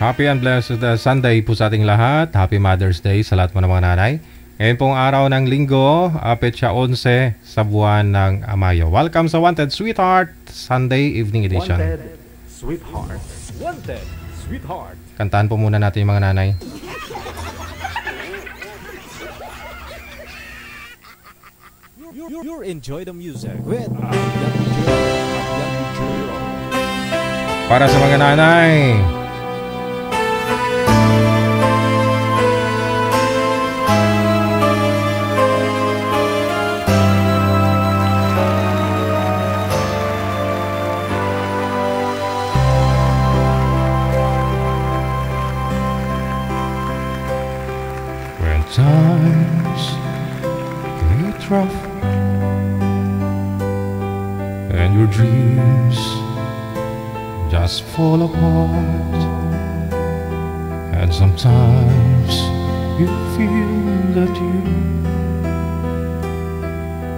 Happy and blessed Sunday po sa ating lahat. Happy Mother's Day sa lahat mo ng mga nanay. Ngayon pong araw ng linggo, petsa 11 sa buwan ng Mayo. Welcome sa Wanted Sweetheart Sunday Evening Edition. Wanted Sweetheart. Wanted Sweetheart. Kantaan po muna natin yung mga nanay. You enjoy the music with Para sa mga nanay. When times get rough and your dreams just fall apart, and sometimes you feel that you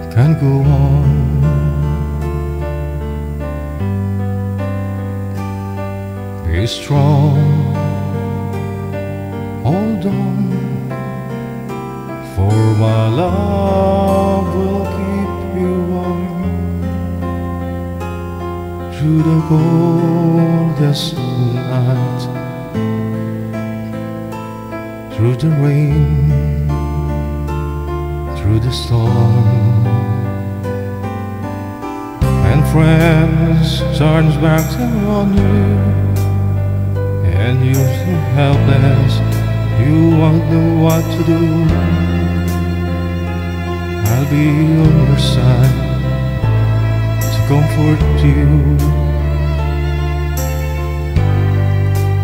can't go on. Be strong, hold on, for my love will keep you warm through the coldest night, through the rain, through the storm. And friends turns back on you, and you're so helpless, you won't know what to do. I'll be on your side to comfort you.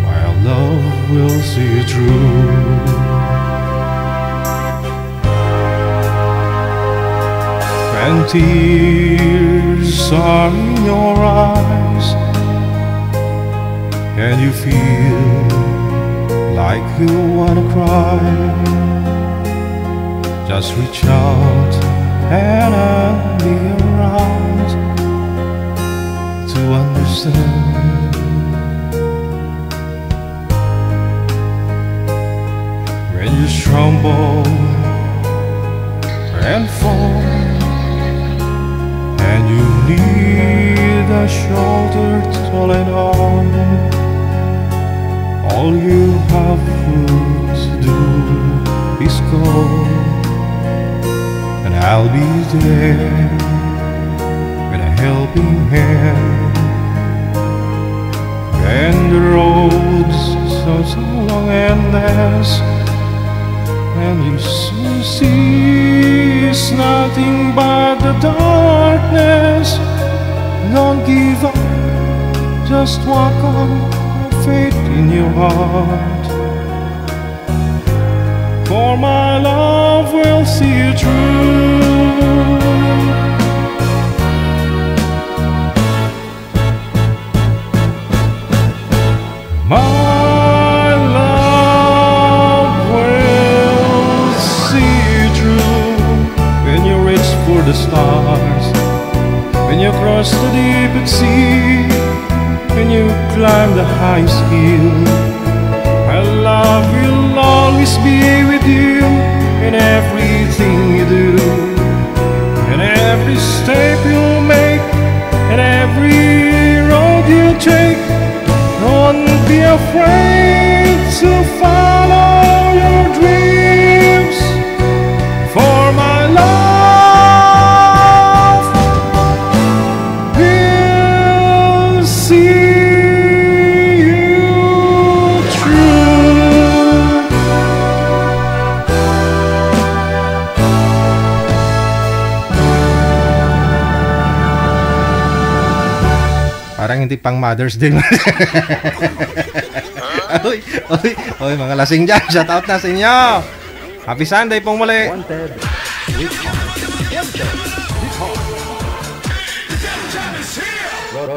My love will see you through. When tears are in your eyes and you feel like you wanna cry, just reach out and I'll be around to understand. When you stumble and fall and you need a shoulder to lean on, all you have to do is call, and I'll be there with a helping hand. And the road's so long and endless, and you soon see it's nothing but the darkness. Don't give up, just walk on, have faith in your heart, for my love will see you through. My love will see you through. When you reach for the stars, when you cross the deepest sea, when you climb the highest hill, my love will always be with you in everything you do, in every step you make, in every road you take. Don't be afraid to follow your dreams, for my love will see you through. Parang hindi pang Mother's Day. Oy, mga lasing dyan, shout out na sa inyo. Happy Sunday pong muli. Wanted Sweetheart. Wanted Sweetheart.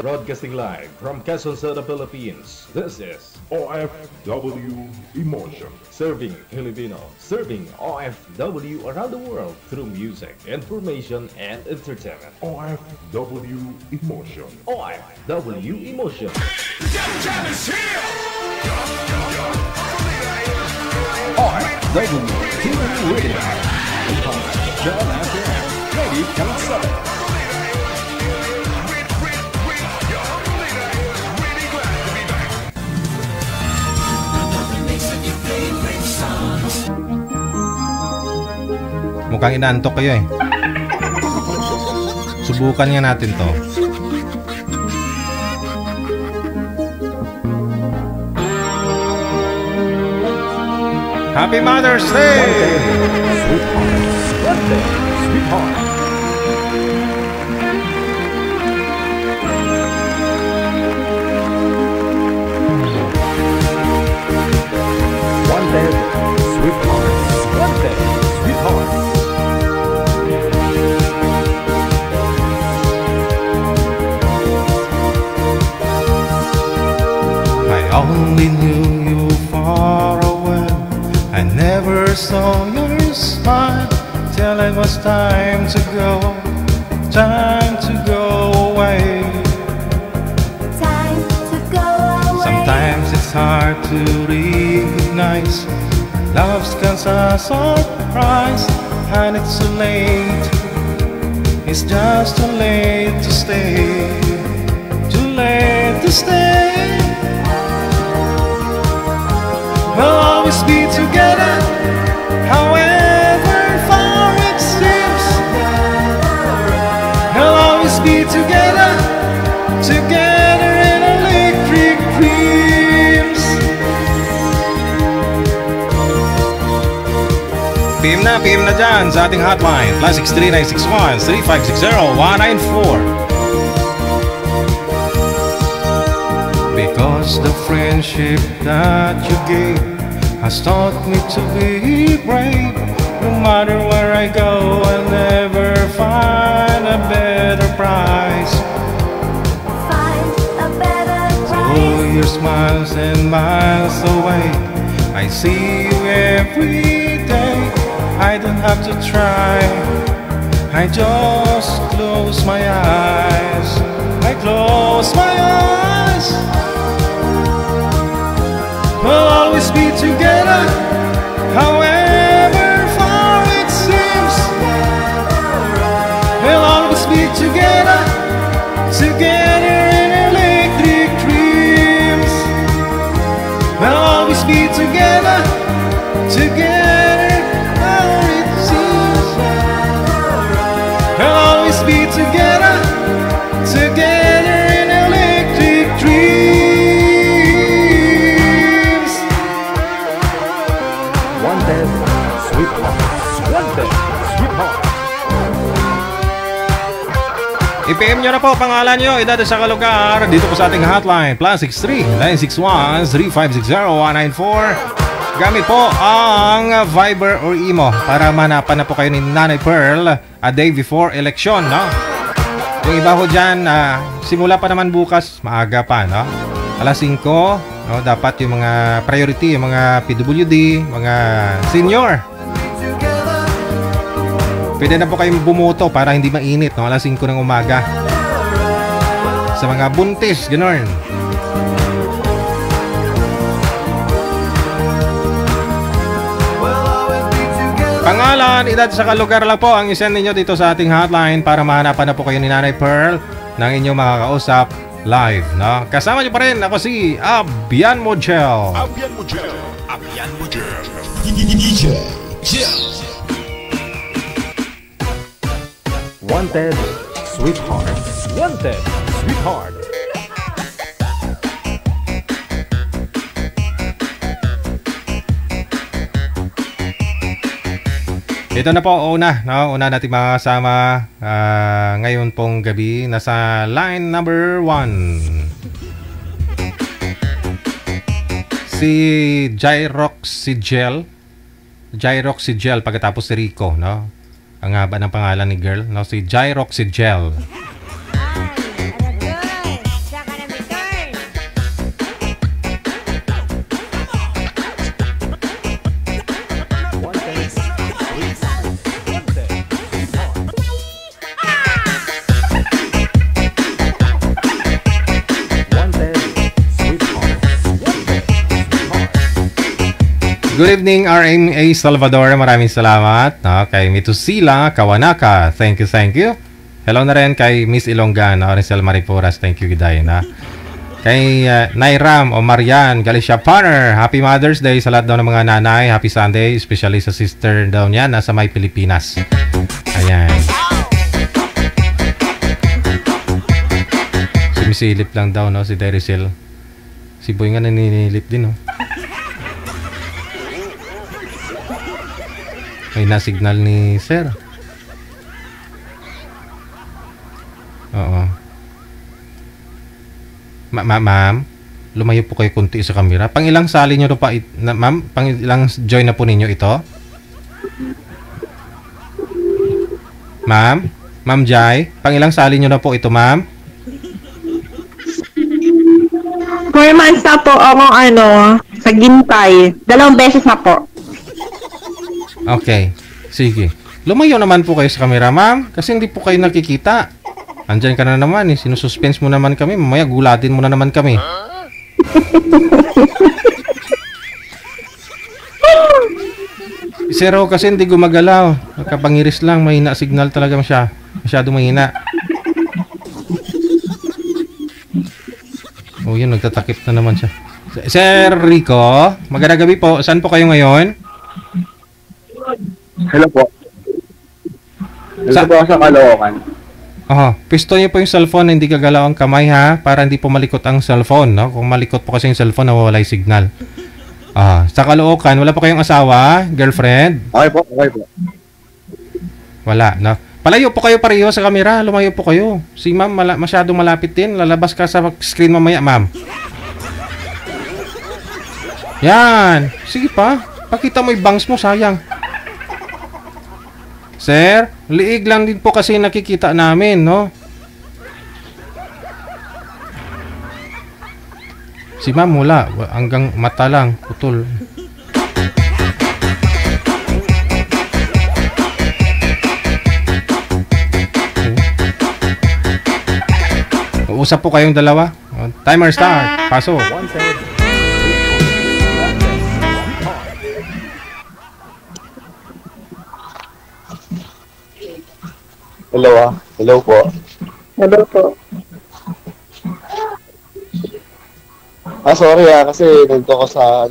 Broadcasting live from Quezon City, Philippines. This is OFW Emotion. Serving Filipino. Serving OFW around the world through music, information, and entertainment. OFW Emotion. OFW Emotion. The jam is here! OFW TV Radio. John FM 90.7. Mukhang inaantok kayo eh. Subukan nga natin to. Happy Mother's Day! One day, sweetheart. One day, sweetheart. One day, sweetheart. I only knew you far away. I never saw your smile till it was time to go away. Time to go away. Sometimes it's hard to recognize love's comes a surprise, and it's too late. It's just too late to stay. Too late to stay. We'll always be together, however far it seems. We'll always be together, together in electric dreams. PM na dyan sa ating hotline, +63 961 3560 194. Because the friendship that you gave has taught me to be brave. No matter where I go, I'll never find a better price. Find a better So price. your smiles and miles away, I see you every day. I don't have to try, I just close my eyes. I close my eyes. We'll always be together, however far it seems. We'll always be together, together in electric dreams. We'll always be together, together how it seems. We'll always be together, together in electric dreams. One day, sweetheart. One day, sweetheart. I-PM nyo na po pangalan nyo, edad sa kalugar dito po sa ating hotline, +63 961 3560 194. Gamit po ang Viber or Imo para manapan na po kayo ni Nanay Pearl a day before election, no? Yung iba ko dyan, simula pa naman bukas, maaga pa, no? Alas 5, no? Dapat yung mga priority, yung mga PWD, mga senior. Pwede na po kayong bumoto para hindi mainit, no? Alas 5 ng umaga. Sa mga buntis, gano'n. Pangalan, edad sa kalugar lang po ang isend ninyo dito sa ating hotline para mahanapan na po kayo ni Nanay Pearl ng inyong makakausap live, no? Kasama niyo pa rin ako si Abian Mojel. Abian Mojel. Abian Mojel. DJ. Wanted, sweetheart. Wanted, sweetheart. Ito na po, una natin makasama ngayon pong gabi. Nasa line number 1 si Jairoxigel pagkatapos si Rico, no? Ang haba ng pangalan ni girl, no? Si Jairoxigel. Good evening, RMA Salvador. Maraming salamat. No, kay Mitusila Kawanaka. Thank you, thank you. Hello na rin kay Miss Ilonggan, Orisel Mariporas. Thank you, Giday. Na. Kay Nairam o Marian Galicia Partner. Happy Mother's Day sa lahat daw ng mga nanay. Happy Sunday, especially sa sister daw niya nasa may Pilipinas. Ayan. Sumisilip lang daw, no, si Dericel. Si Boy nga naninilip din, no. May na-signal ni Sir. Oo. Ma'am, lumayo po kayo kunti sa camera. Pangilang sali nyo pa, ma'am? Pangilang join na po ninyo ito? Ma'am? Ma'am Jai? Pangilang sali nyo na po ito, ma'am? 4 months na po ako, sa Gintay. 2 beses na po. Okay. Sige. Lumayo naman po kayo sa camera, ma'am. Kasi hindi po kayo nakikita. Andyan ka na naman eh. Sinususpense mo naman kami. Mamaya gulatin mo na naman kami. Zero kasi hindi gumagalaw. Nakapangiris lang. Mahina signal talaga siya. Masyado mahina. Oh, yun. Nagtatakip na naman siya. Sir Rico, magandang gabi po. Saan po kayo ngayon? Hello po. Hello po sa Caloocan. Pisto niyo po yung cellphone na hindi gagalaw ang kamay ha, para hindi po malikot ang cellphone, no? Kung malikot po kasi yung cellphone, nawawala yung signal. Sa Caloocan, wala po kayong asawa, girlfriend? Okay po, okay po. Wala, no? Palayo po kayo pareho sa camera, lumayo po kayo. Si ma'am, masyadong malapit din. Lalabas ka sa screen mamaya, ma'am. Yan. Sige pa. Pakita mo yung bangs mo, sayang. Sir, liig lang din po kasi nakikita namin, no? Si ma'am wala. Hanggang mata lang. Putol. Uusap po kayong dalawa. Timer start. Paso. Hello Hello po. Hello po. Sorry kasi nandito ko sa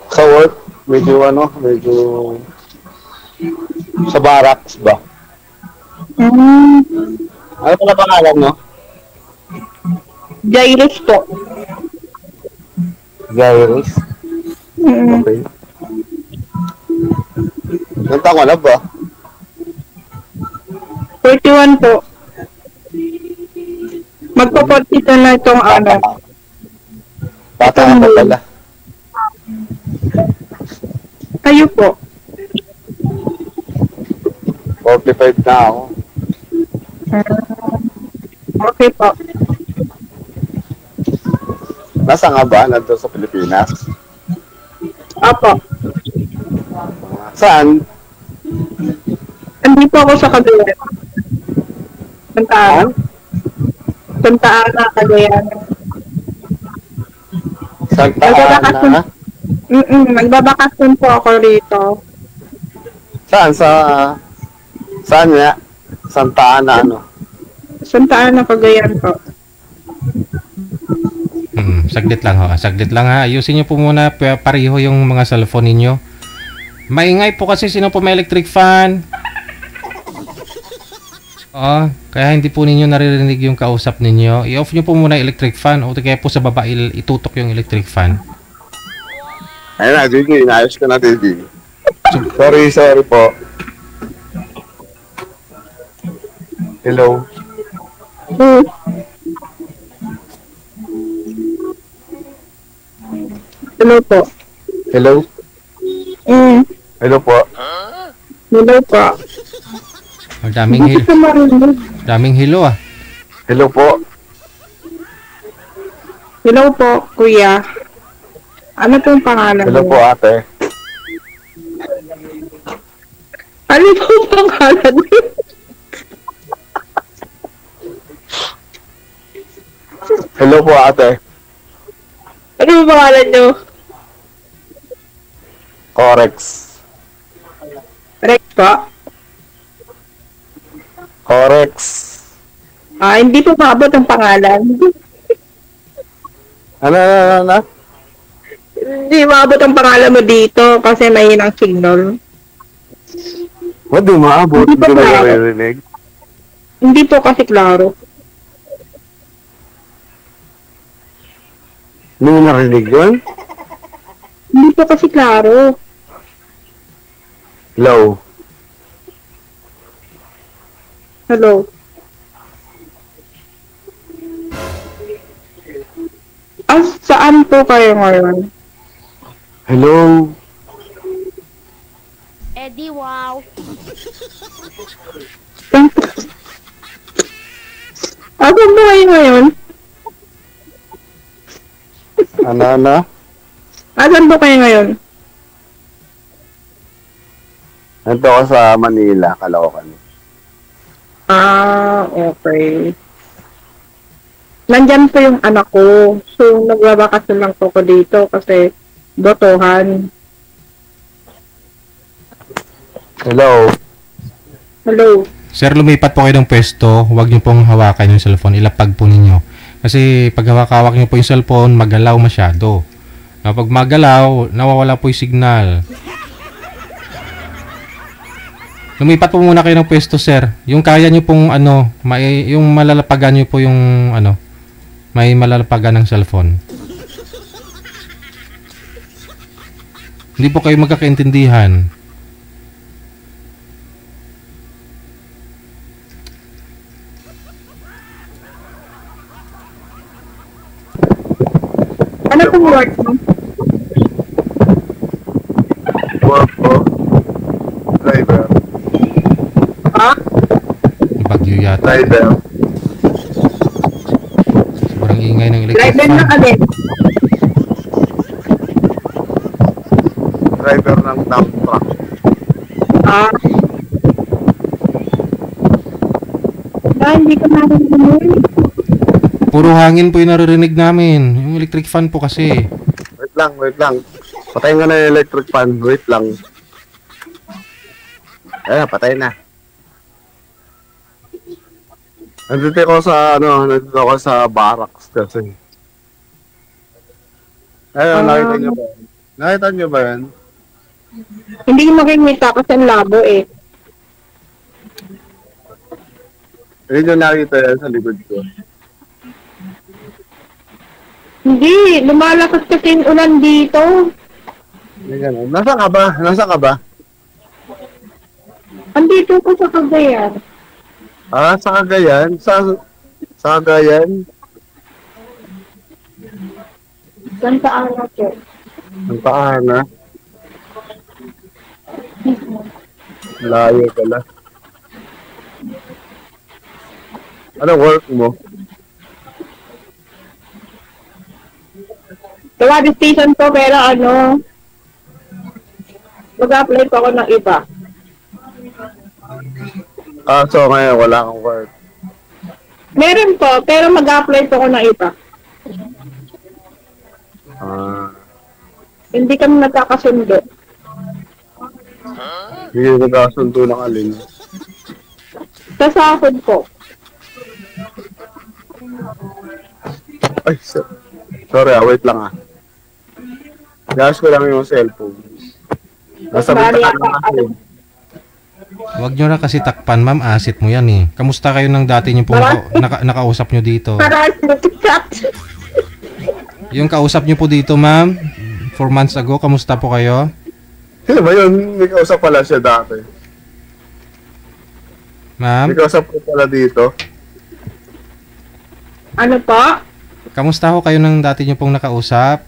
sa work. Medyo sa barracks ba? Ano pala pangalan mo? Jairus po. Jairus? Okay. Ilang taon ka na ba? 41 po. Magpo-42 na itong Bata ka pa pala. Kayo po. 45 na ako. Okay po. Nasaan nga ba? Nandun sa Pilipinas? Apo. Saan? Hindi po ako sa Cagayan. Santa Ana, Cagayan. Santa Ana? Magbabakasyon po ako rito. Saan? Saan nga? Santa Ana, Santa Ana, Cagayan po. Saglit lang ho. Saglit lang ha. Ayusin niyo po muna pareho yung mga cellphone ninyo. Maingay po kasi sino po may electric fan. Kaya hindi po ninyo naririnig yung kausap ninyo. I-off niyo po muna yung electric fan o kaya po sa baba itutok yung electric fan. Ayun na, Gigi. Inayos ko na, Gigi. Sorry po. Hello. Hello po. Hello. Hello po. Hello po. Daming hilo ah. Hello po. Hello po, kuya. Ano pong pangalan Hello mo? po, ate. Ano pong pangalan mo? Hello po, ate. Ano ba pangalan nyo? Corex. Rex po? Corex. Hindi po maabot ang pangalan. Ano? Hindi maabot ang pangalan mo dito kasi may hinang signal. Ba't di maabot? Hindi Hindi pa ko klaro. naririnig. Hindi po kasi klaro. Hindi mo narinig yun? Hindi po kasi klaro. Low. Hello? Saan po kayo ngayon? Hello? Eddie, wow. Saan po kayo ngayon? Ano? Saan po kayo ngayon? Nandito ako sa Manila, Caloocan. Okay. Nandyan po yung anak ko. So, nagbabakasyon lang po ko dito kasi botohan. Hello? Hello? Sir, lumipat po kayo ng pwesto. Huwag niyo pong hawakan yung cellphone. Ilapag po ninyo. Kasi pag hawak-hawak niyo po yung cellphone, magalaw masyado. Kapag magalaw, nawawala po yung signal. Lumipat po muna kayo ng pwesto, sir. Yung kaya niyo pong yung malalapagan niyo po yung may malalapagan ng cellphone. Hindi po kayo magkakaintindihan. Ano pong work mo? Work po. Driver. Ha? Bagyo yata. Driver. Sobrang ingay ng electric Driver na fan. kami. Driver ng dump truck. Hindi ko narinig. Puro hangin po yung naririnig namin. Yung electric fan po kasi. Wait lang. Patayin ko na yung electric fan. Wait lang. Patay na. Nandito ako sa barracks kasi. Nakita niyo ba? Nakita niyo ba yan? Hindi ko makikita kasi ang labo eh. Hindi niyo nakita yan sa likod ko. Hindi, lumalakas kasi yung ulan dito. Hindi ganun. Nasaan ka ba? Andito ko sa Cagayan. Sa Cagayan? Sa Cagayan? Santa Ana po. Ang paana? Layo pala. Ano work mo? Tawag station po pero mag-apply po ako ng iba. So ngayon wala kang work. Meron po, pero mag-apply po ako ng iba. Hindi kami nagkakasundo. Hindi nagkasundo ng alin. Sa sahod po. Ay, sorry wait lang Gas ko lang yung cellphone. Nasa Bali, bintana na kasi. Huwag nyo na kasi takpan, ma'am. Asset mo yan eh. Kamusta kayo ng dati nyo po nakausap nyo dito? Para chat. Yung kausap nyo po dito, ma'am, 4 months ago, kamusta po kayo? Sino ba yun? May kausap pala siya dati. Ma'am, May kausap ko pala dito. Ano po? kamusta ho kayo ng dati nyo pong nakausap?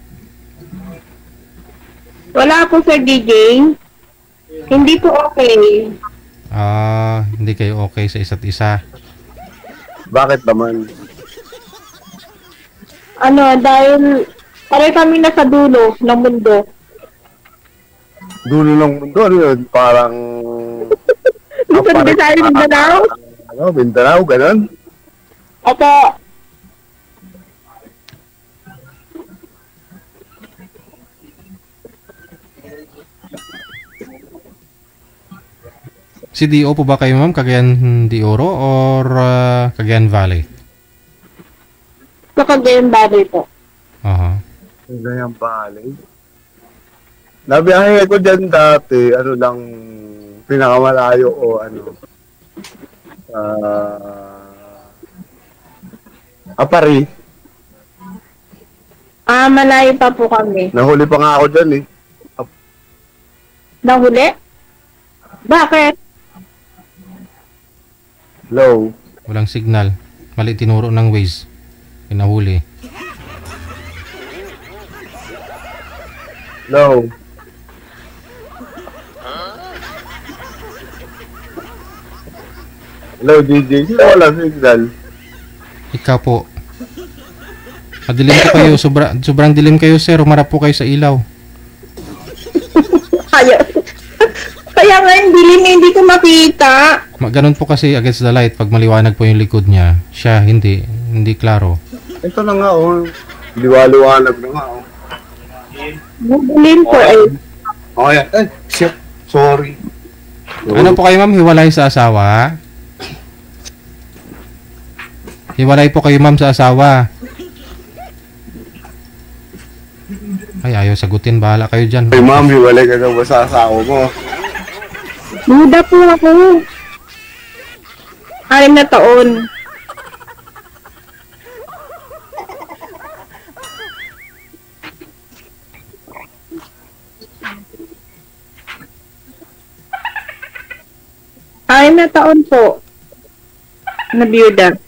Wala po Sir DJ. Hindi po okay. Hindi kayo okay sa isa't isa. Bakit naman? Dahil pare kami nasa dulo ng mundo. Dulo ng mundo, ano yun? Parang... Luzon, Visayas, Mindanao? Mindanao, ganun? Opo. CDO po ba kayo, ma'am? Cagayan de Oro or Cagayan Valley? Sa Cagayan Valley po. Aha. Ganyan balik. Nabiyahe ko dyan dati, ano lang, pinakamalayo o ano. Apari. Malayo pa po kami. Nahuli pa nga ako dyan eh. Nahuli? Bakit? Hello. Walang signal. Mali tinuro ng Waze. Pinahuli. Hello. Hello, DJ. Wala signal. Ikaw po. Madilim po kayo. Sobrang dilim kayo, sir. Umarap po kayo sa ilaw. Kaya nga yung dilim hindi ko makita. Ganun po kasi against the light. Pag maliwanag po yung likod niya, siya hindi klaro. Ito na nga oh. Liwaliwanag na nga oh. Dilim po eh. Okay. Ay, shit. Sorry. Ano po kayo, ma'am? Hiwalay sa asawa? Hiwalay po kayo, ma'am, sa asawa. Ay, ayaw sagutin. Bahala kayo dyan. Ay, ma'am, hiwalay ka na ba sa asawa mo? Muda po ako. 6 na taon. Ay na taon po. Nabiyuda.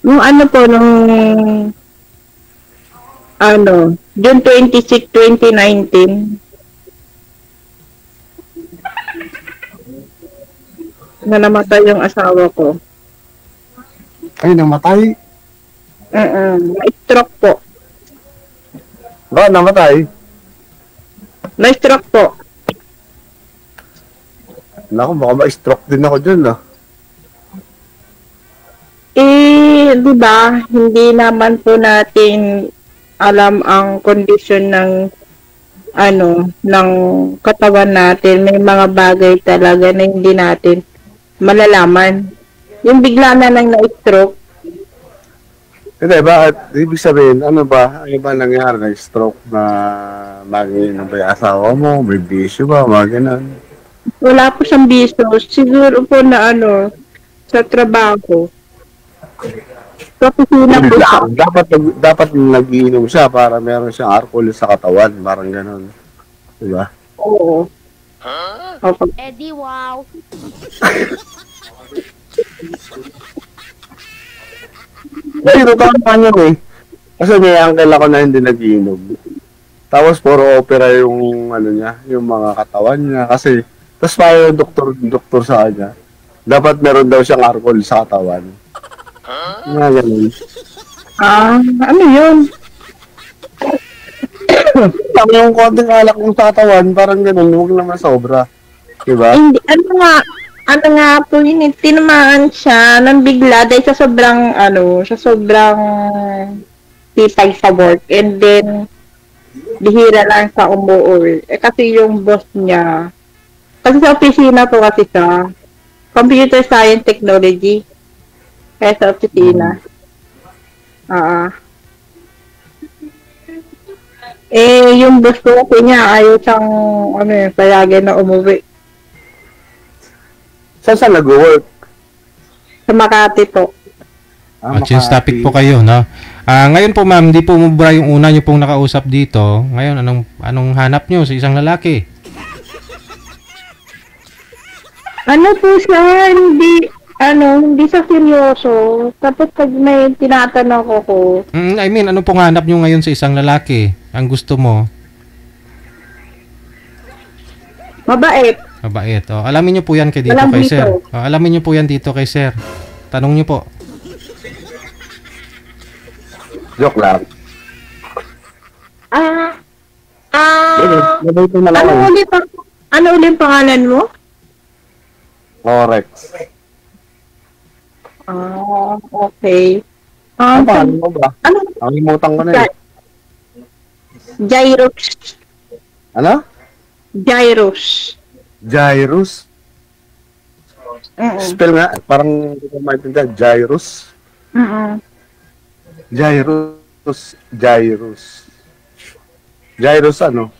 Nung ano po, June 26, 2019. Na namatay yung asawa ko. Ay, namatay? Na-stroke po. Ba, namatay? Na-stroke po. Naku, baka ma-stroke din ako dyan ah. Di ba, hindi naman po natin alam ang kondisyon ng ng katawan natin. May mga bagay talaga na hindi natin malalaman. Yung bigla na lang na-stroke. Hindi, bakit? Ibig sabihin, ano ba nangyari? Na-stroke na magiinom ba yung asawa mo? May bisyo ba? Mga ganun. Wala po siyang biso. Siguro po na sa trabaho. Sa opisina po siya. Dapat nag-iinom siya para meron siyang alcohol sa katawan. Parang ganun. Diba? Oo. Okay. Eddie, wow. Hindi, totoo naman yun eh. Kasi may uncle ako na hindi nag-iinom. Tapos puro opera yung niya, yung mga katawan niya. Kasi, tapos pa yung doktor sa kanya. Dapat meron daw siyang alcohol sa katawan. Nga ganun. Ano yun? Pag yung konting alak mo sa katawan, parang ganun, huwag naman sobra. Diba? Hindi, ano nga po yun, tinamaan siya ng bigla dahil sa sobrang sipag sa work. And then, bihira lang sa umuwi. Kasi yung boss niya, kasi sa opisina po kasi siya, computer science technology. Kaya sa opisina. Yung boss ko kasi niya, ayaw siyang, payagan na umuwi. Saan nag-work? Sa Makati po. Change topic po kayo, no? Ngayon po, ma'am, hindi po mubra yung una nyo pong nakausap dito. Ngayon, anong hanap nyo sa isang lalaki? Ano po siya, hindi siya seryoso. Tapos pag may tinatanong ko. I mean, ano pong hanap nyo ngayon sa isang lalaki? Ang gusto mo? Mabait. Mabait. Alamin nyo po yan kay dito Walang kay dito. sir. Alamin nyo po yan dito kay sir. Tanong nyo po. Joke lang. Ano ulit pangalan mo? Correct. Okay. Paano mo ba? Ano? Nakalimutan ko na eh. Jairus. Ano? Jairus. Jairus? Oo. Spell nga, parang hindi ko maintindihan. Jairus? Oo. Jairus. Jairus ano?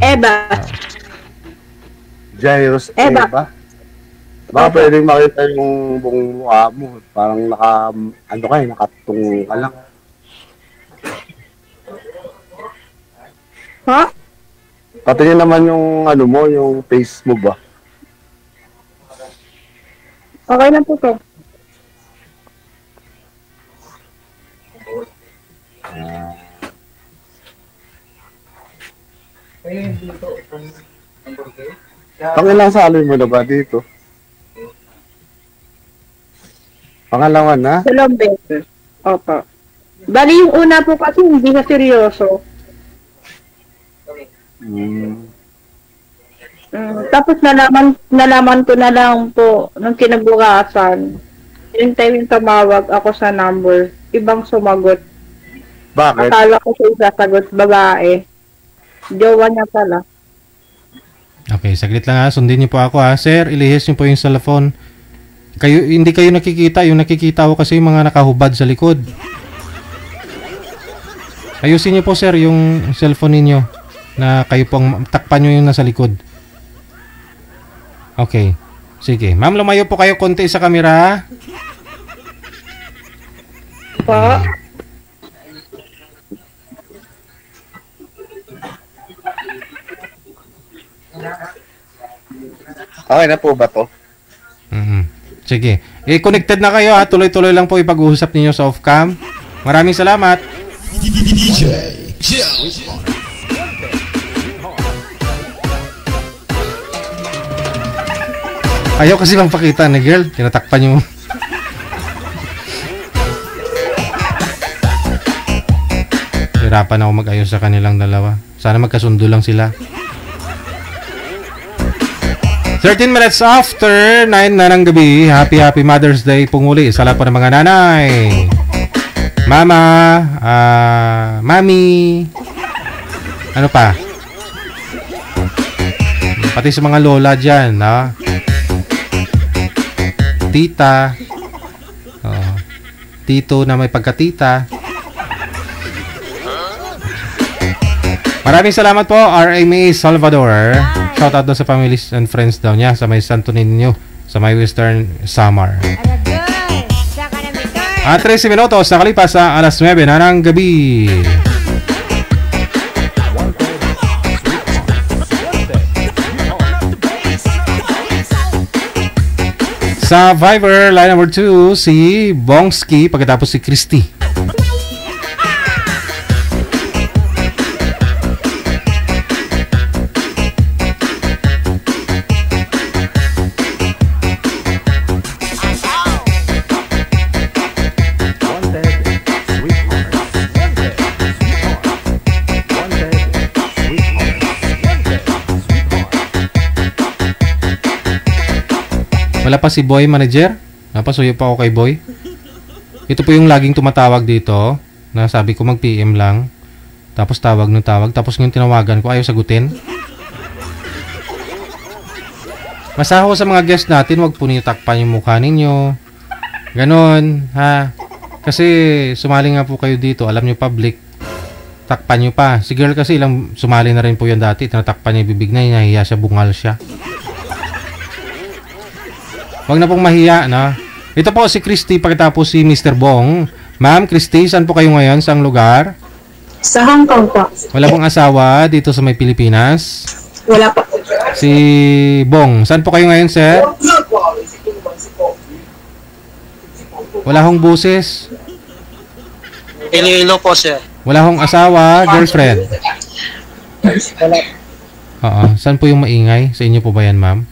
Eva. Jairus Eva. Eva? Baka pwedeng makita yung buong mukha mo. Parang nakatungo ka lang. Ha? Patingin naman yung ano mo, yung face mo ba? Okay na po to. Pangilang salin mo na ba dito? Pangalawa na? Dalawang beses. Opo. Bali yung una po kasi hindi na seryoso. Tapos nalaman ko na lang po nung kinabukasan. Yung time yung tumawag ako sa number, ibang sumagot. Bakit? Akala ko siya sasagot, babae. Jowa niya pala. Okay, saglit lang ha. Sundin niyo po ako ha. Sir, ilihis niyo po yung cellphone. Hindi kayo nakikita. Yung nakikita ko kasi yung mga nakahubad sa likod. Ayusin niyo po sir yung cellphone ninyo. Na kayo pong takpan nyo yung nasa likod. Okay. Sige. Ma'am, lumayo po kayo konti sa camera. Po? Okay na po ba to? Sige. Connected na kayo ha. Tuloy-tuloy lang po ipag-uusap ninyo sa off-cam. Maraming salamat. Ayaw kasi magpakita na girl. Tinatakpan yung... Hirapan ako mag-ayos sa kanilang dalawa. Sana magkasundo lang sila. 13 minutes after 9 na ng gabi. Happy Mother's Day pong uli sa lahat po ng mga nanay. Mama, mami, ano pa? Pati sa mga lola dyan, no? Tita, tito na may pagkatita. Maraming salamat po, RMA Salvador. Shout out daw sa families and friends daw niya sa may Santo Niño, sa may Western Samar. At 13 minutos nakalipas sa alas 9 na ng gabi. Sa Viber, line number 2, si Bongski, pagkatapos si Christy. Wala pa si Boy Manager. Napasuyo pa ako kay Boy. Ito po yung laging tumatawag dito. Na sabi ko mag-PM lang. Tapos tawag ng tawag. Tapos ngayon tinawagan ko. Ayaw sagutin. Masaho ko sa mga guest natin. Huwag po ninyo takpan yung mukha ninyo. Ganon. Ha? Kasi sumali nga po kayo dito. Alam nyo public. Takpan nyo pa. Si girl kasi ilang sumali na rin po yan dati. Tinatakpan niya yung bibig na. Nahiya siya. Bungal siya. Huwag na pong mahiya, no? Ito po si Christy, pagkatapos si Mr. Bong. Ma'am, Christy, saan po kayo ngayon? Saang lugar? Sa Hong Kong po. Wala pong asawa dito sa may Pilipinas? Wala po. Si Bong, saan po kayo ngayon, sir? Wala hong buses? Iloilo po, sir. Wala hong asawa, girlfriend? Wala. Oo, saan po yung maingay? Sa inyo po ba yan, ma'am?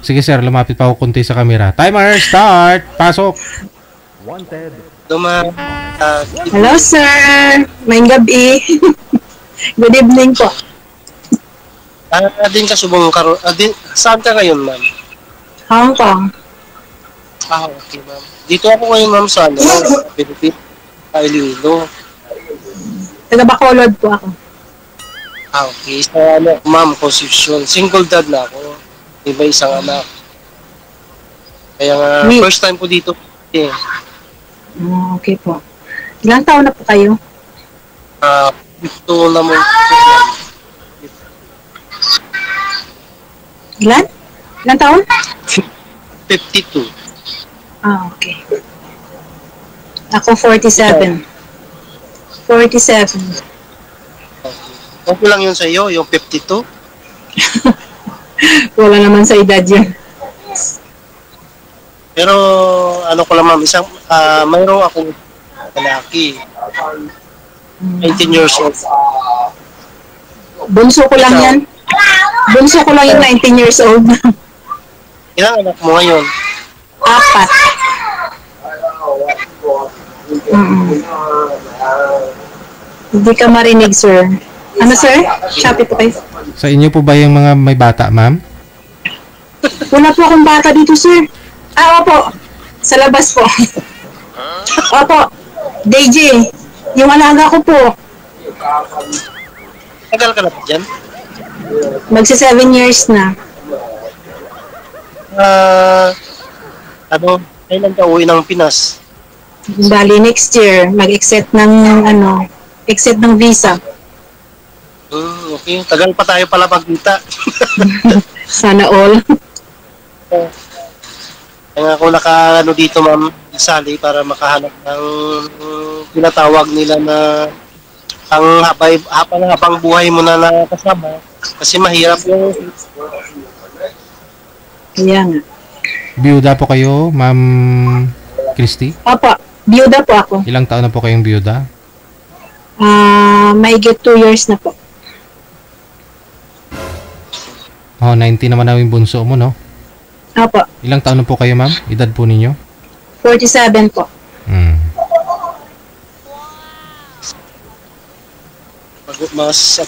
Sige sir, lumapit pa ako kunti sa camera. Timer, start! Pasok! Hello sir! May gabi. Good evening po. Din ka subong karo. Saan ka ngayon, ma'am? Hong Kong. Okay, ma'am. Dito ako ngayon, ma'am, sa Philippines. Iloilo. Taga Bacolod po ako. Okay. So, ano, ma'am, Concepcion. Single dad na ako. Iba isang anak. Kaya nga, Wait. first time po dito. Eh, Okay po. Ilang taon na po kayo? ito naman. Ilan? Ilang taon? 52. Okay. Ako 47. 47. Okay lang yun sa iyo, yung 52. Wala naman sa edad yun. Pero, ano ko lang ma'am, mayroong akong lalaki. 19 years old. Bunso ko lang yan. Bunso ko lang yung 19 years old. Ilang anak mo ngayon? 4. Hindi ka marinig, sir. Ano, sir? Shopee po kayo. Sa inyo po ba yung mga may bata, ma'am? Wala po akong bata dito, sir. Opo. Sa labas po. Opo. DJ. Yung alaga ko po. Tagal ka na ba dyan? Magsi 7 years na. Kailan ka uwi ng Pinas? Bali, next year, mag-exit ng, exit ng visa. Okay. Tagal pa tayo pala pagkita. Sana all. Kaya ako dito, ma'am, isali para makahanap ng tinatawag nila na habang buhay mo na nakasama. Kasi mahirap yung... Kaya nga. Biyuda po kayo, Ma'am Christy? Opo, biyuda po ako. Ilang taon na po kayong biyuda? May get 2 years na po. Oh, 19 naman na yung bunso mo, no? Opo, Ilang taon na po kayo, ma'am? Edad po ninyo? 47 po. Mas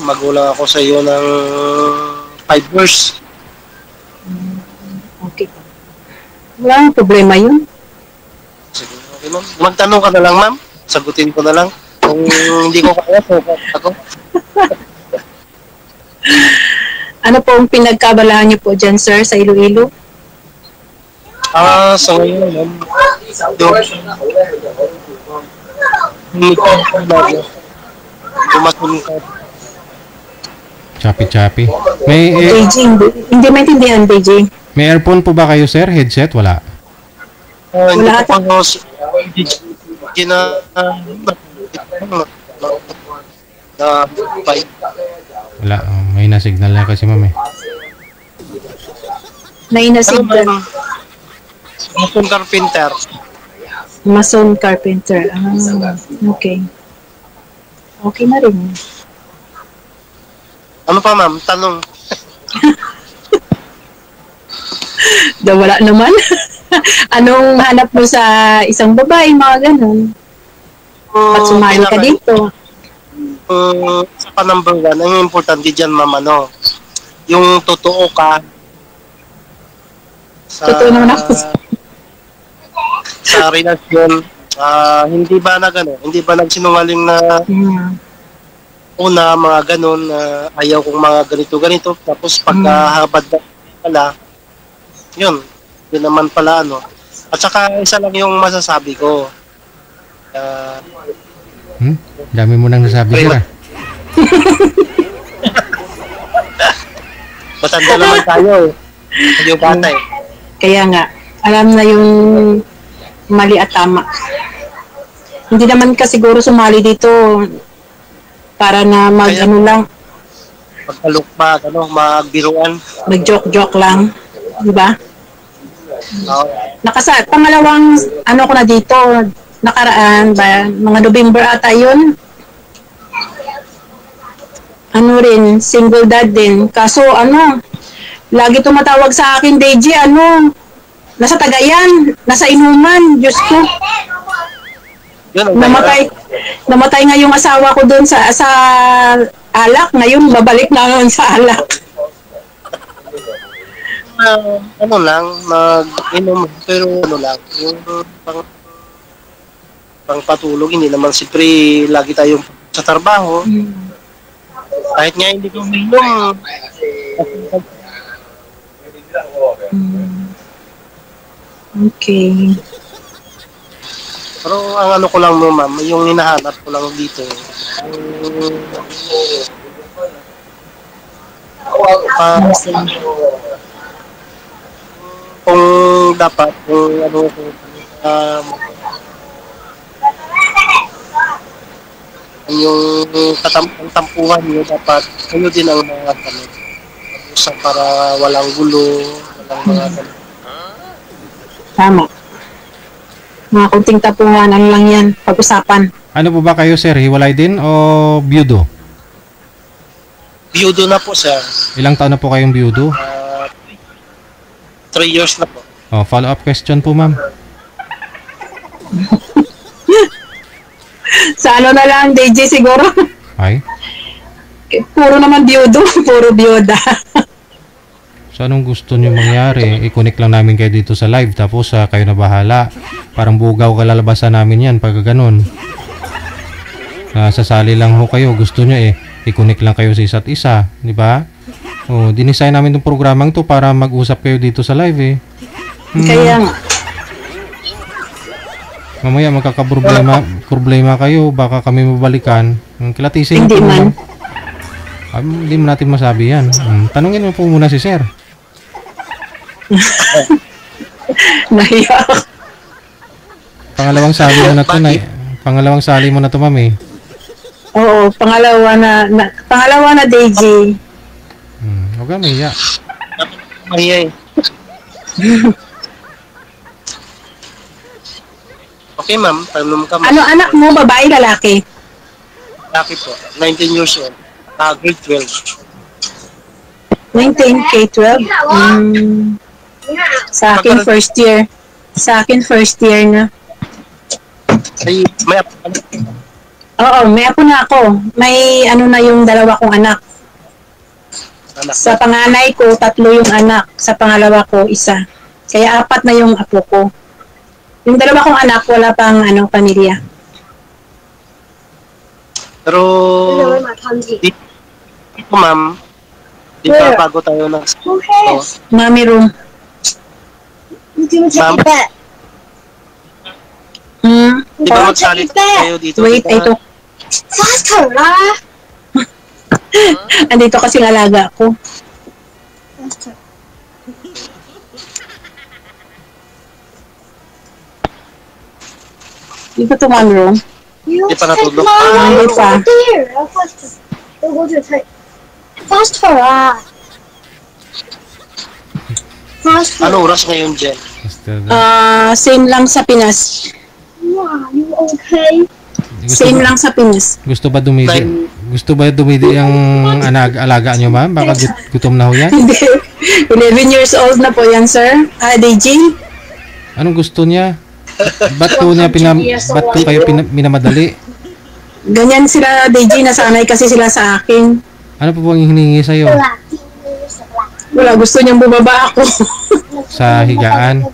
magulang ako sa iyo ng 5 years. Okay. Wala nang problema yun. Sige, okay, ma'am. Magtanong ka na lang, ma'am. Sagutin ko na lang. Kung hindi ko kaya, sukat ako. Ano po ang pinagkabalahan niyo po dyan, sir, sa Iloilo? Sa ngayon, ma'am. Tumasun ka. Choppy. May, Beijing. Hindi maintindihan, Beijing. may earphone po ba kayo, sir? Headset? Wala. Hindi Wala ko pa Wala. Oh, may na-signal na kasi, ma'am, eh. Nainasigan. Mason Carpenter. Mason Carpenter. Okay. Okay na rin. Ano pa, ma'am? Tanong. Wala naman. Anong hanap mo sa isang babae, mga ganun? At sumali ka dito. Sa number 1, ang importante dyan, ma'am, yung totoo ka. Totoo naman ako. Sa relasyon, hindi ba nagsinungaling na una, mga ganun, ayaw kong mga ganito, tapos pagkahabad na pala, yun naman pala, At saka, isa lang yung masasabi ko. Dami mo nang nasabi, sir. Matanda naman tayo, Tayo bata, eh. Kaya nga, alam na yung mali at tama. Hindi naman ka siguro sumali dito para na lang, Magkalukpa, magbiruan. mag-joke lang, di ba? Pangalawang ko na dito, nakaraan ba, mga November ata yun. Rin, single dad din. Kaso lagi tumatawag sa akin, DJ, nasa Tagayan, nasa inuman, Diyos ko. Namatay nga yung asawa ko doon sa alak, ngayon babalik na ngayon sa alak. Mag-inom, pero yung pang patulog, hindi naman siyempre lagi tayong sa trabaho. Kahit nga hindi ko uminom, Okay. pero ang ano ko lang mo ma'am, yung hinahanap ko lang dito, ah, kung dapat, kung ano, um, yung ang tampuhan nyo, dapat kayo din ang mga tanong. Usap para walang gulo, walang mga tanong. Tama. Mga kunting tapuhanan lang yan. Pag-usapan. Ano po ba kayo, sir? Hiwalay din o byudo? Biyudo na po, sir. Ilang taon na po kayong byudo? 3 years na po. Oh, follow-up question po, ma'am. Sa ano na lang, DJ siguro. Ay? Puro naman biyudo. Puro biyuda. So, anong gusto nyo mangyari? I-connect lang namin kayo dito sa live. Tapos, kayo na bahala. Parang bugaw kalalabasan namin yan pag ganun. Sasali lang ho kayo. Gusto nyo i-connect lang kayo sa isa't isa. Di ba? Oh, dinesign namin itong programang to para mag-usap kayo dito sa live Kaya nga. Mamaya magkakaproblema kayo. Baka kami mabalikan. Kilatisin Hindi po man. Hindi mo natin masabi yan. Tanungin mo po muna si sir. Nahiya ako. Pangalawang sali mo na to pangalawang sali mo na to, ma'am Oo, pangalawa na DJ. Huwag ka mahiya. Mahiya Okay, ma'am. Tanong ka, ma'am. Ano anak mo, babae, lalaki? Laki po. 19 years old. Grade 12. 19 K-12? Sa akin, first year. Sa akin, first year na. Ay, may Oo, may apo na ako. May ano na yung dalawa kong anak. Sa panganay ko, 3 yung anak. Sa pangalawa ko, 1. Kaya 4 na yung apo ko. Yung dalawa kong anak, wala pang pamilya. Pero, dito, ma'am, di ba bago tayo Mommy room. Ma'am, di ba magsalit tayo dito? Wait, ito. Andito kasi ng alaga ko. Di ba ito, mommy room? Di pa natulog. Hindi pa. Ano oras ngayon, Jen? Same lang sa Pinas. Same lang sa Pinas. Gusto ba dumidi ang alaga nyo, ma'am? Baka gutom na ho yan? Hindi. 11 years old na po yan, sir. DJ? Anong gusto niya? Ba't po kayo minamadali? Ganyan sila, DJ, nasanay kasi sila sa akin. Ano po bang hiningi sa'yo? Wala, gusto niyang bumaba ako. Sa higaan?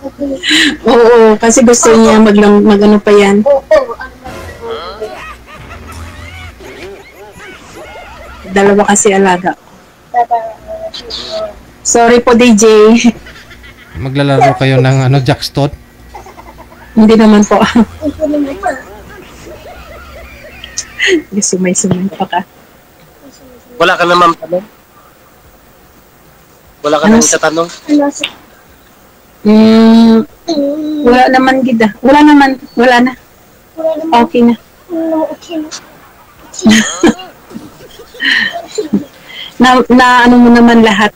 Oo, kasi gusto niya mag-ano pa yan. Dalawa kasi alaga. Sorry po, DJ. Maglalaro kayo ng jackstone? Hindi naman po. Sumay-sumay pa ka. Wala ka naman tanong? Wala ka naman tatanong? Wala naman gida. Wala na. Okay na. na ano mo naman lahat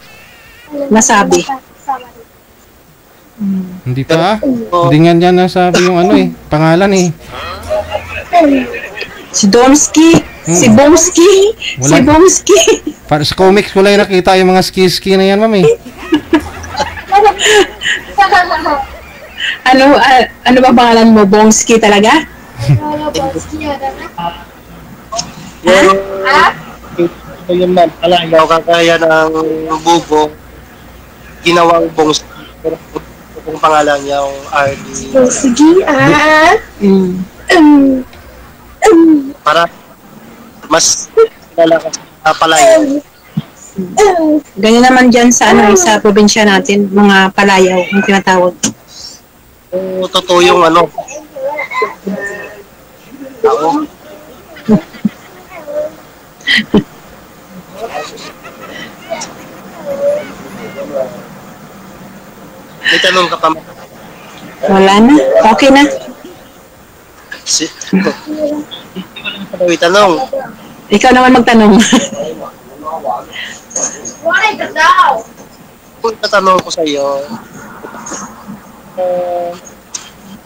nasabi. Hindi pa Hindi nga niya nasabi yung pangalan Si Domsky. Si Bomsky. Si Bomsky. Para sa comics wala yung nakita yung mga ski-ski na yan, ma'am Ano ba pangalan mo? Bomsky talaga? Ito yun, ma'am. Alayaw kakaya ng bubo. Ginawang Bomsky. Pero kung pangalan niya yung RD. Bomsky, Para mas lalakas sa palayaw. Ganyan naman dyan sa ano sa probinsya natin, mga palayaw ang tinatawag. Totoo yung ano. May tanong ka pa. Wala na. Okay na. May tanong. Ikaw naman magtanong. Kung tatanong ko sa iyo,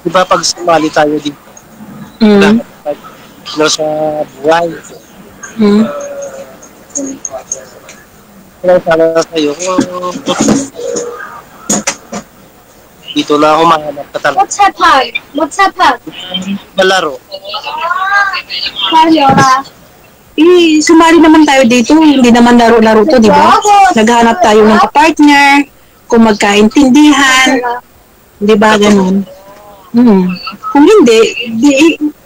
di ba pag sumali tayo dito, sa buhay, kung sana sa iyo, dito na ako mahanap ka talaga. What's that hug? What's that hug? Malaro. Sumali naman tayo dito. Hindi naman laro-laro to, di ba? Naghanap tayo ng kapartner, kung magkaintindihan, di ba, ganun. Kung hindi,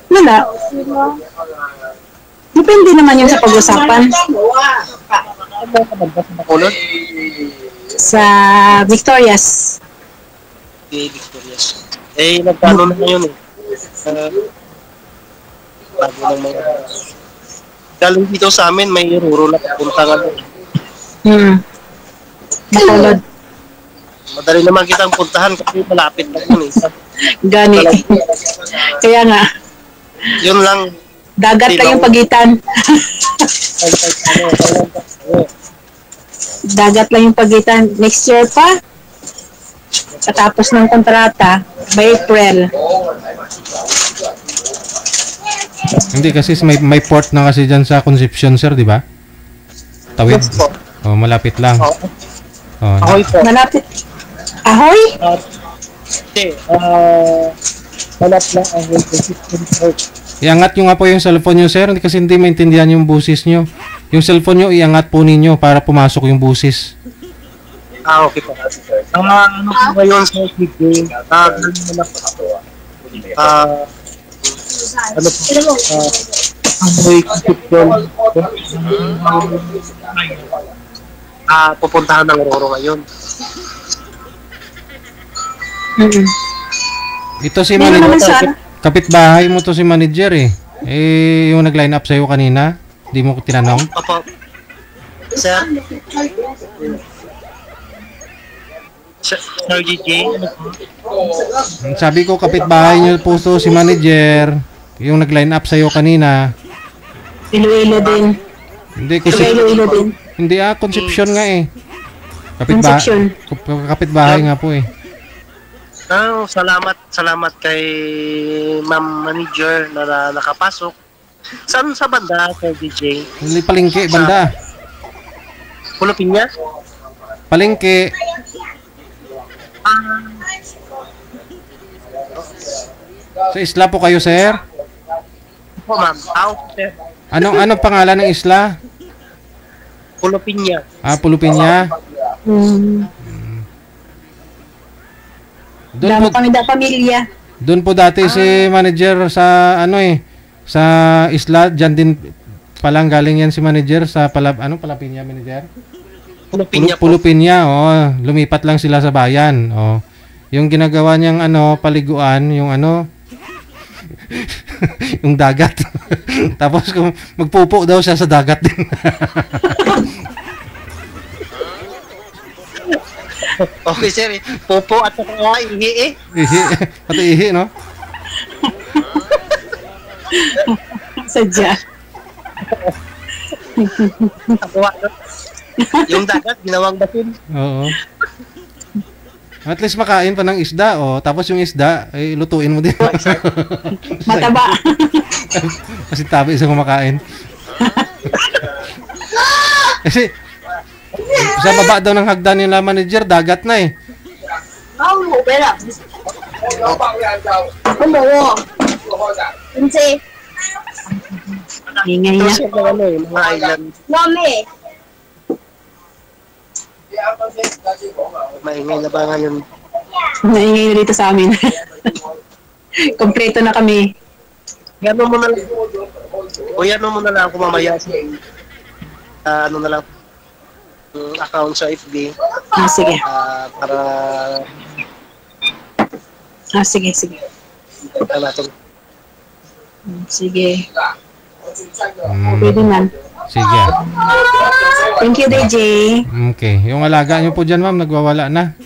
wala. Depende naman yun sa pag-usapan. Sa Victorias. Victorias. Nagkano na ngayon bago ng mga galing dito sa amin, may ruro na papunta nga doon. Bacolod. Madali naman kitang puntahan kasi malapit na yun Gani. Kaya nga. Yun lang. Dagat lang yung pagitan. Dagat lang yung pagitan. Next year pa, katapos ng kontrata, by April. Hindi kasi may port na kasi dyan sa Concepcion, sir, di ba? Tawid. Oh, malapit lang. Oh, Ahoy po. Malapit. Ahoy? Malap lang Ahoy. Iangat nyo nga po yung cellphone nyo, sir. Kasi hindi maintindihan yung busis nyo. Yung cellphone nyo, iangat po ninyo para pumasok yung busis. Okay po. Ano po ba yun sa game? Ano po? Ahoy Concepcion. Pupuntahan ng Roro ngayon. Ito si manager. Kapitbahay mo to si manager eh. Yung nag-line up sa'yo kanina. Di mo ko tinanong. Opo. Sir? Sir DJ? Sabi ko kapitbahay nyo po to si manager. Yung nag-line up sa'yo kanina. Iloilo din. Hindi kasi Iloilo din. hindi Concepcion nga eh. Concepcion. Kapitbahay nga po eh. Salamat kay Ma'am Manager na nakapasok. Saan sa banda, Sir DJ? Hindi palengke banda. Pulupin niya? Palengke. Sa isla po kayo, sir? Opo, ma'am. Sir. Anong pangalan ng isla? Pulupinya. Pulupinya. Doon po kami pamilya. Doon po dati si manager sa sa isla, diyan din palang galing yan si manager sa Palapinya manager? Pulupinya, lumipat lang sila sa bayan, Yung ginagawa niyang paliguan, yung yung dagat. Tapos kung magpupo daw siya sa dagat din. Okay, sir. Popo at saka ihi Ihi. Pati ihi, no? Sadya. Yung dagat, ginawang basin. Oo. At least makain pa ng isda, tapos yung isda, lutuin mo din. Mataba. Kasi tabi isa kumakain. Kasi, sa baba daw ng hagdan nila manager, dagat na eh. Ingay niya. Mga island. Maingay na ba ngayon? Maingay na dito sa amin. Kompleto na kami. Gano mo na lang. O yan mo na lang ako mamaya sa ano na lang account sa FB. Sige. Para Sige. natin. Sige. Mm, Pwede man. sige. Thank you, DJ. Okay. Yung alaga nyo po dyan, ma'am, nagwawala na.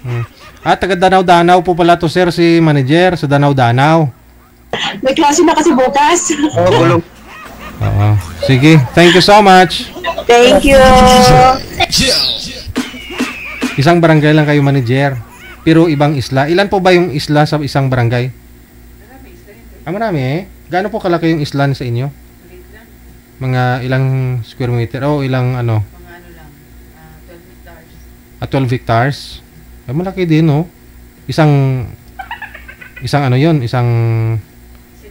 Taga Danau-Danau po pala to, sir, si manager sa Danau-Danau. May klase na kasi bukas. Oo. Sige. Thank you so much. Thank you. Isang barangay lang kayo, manager. Pero ibang isla. Ilan po ba yung isla sa isang barangay? Marami eh. Gaano po kalaki yung isla sa inyo? Mga ilang square meter? O ilang ano? Mga ano lang, 12 hectares. 12 hectares? Malaki din, no? Isang ano yun? Isang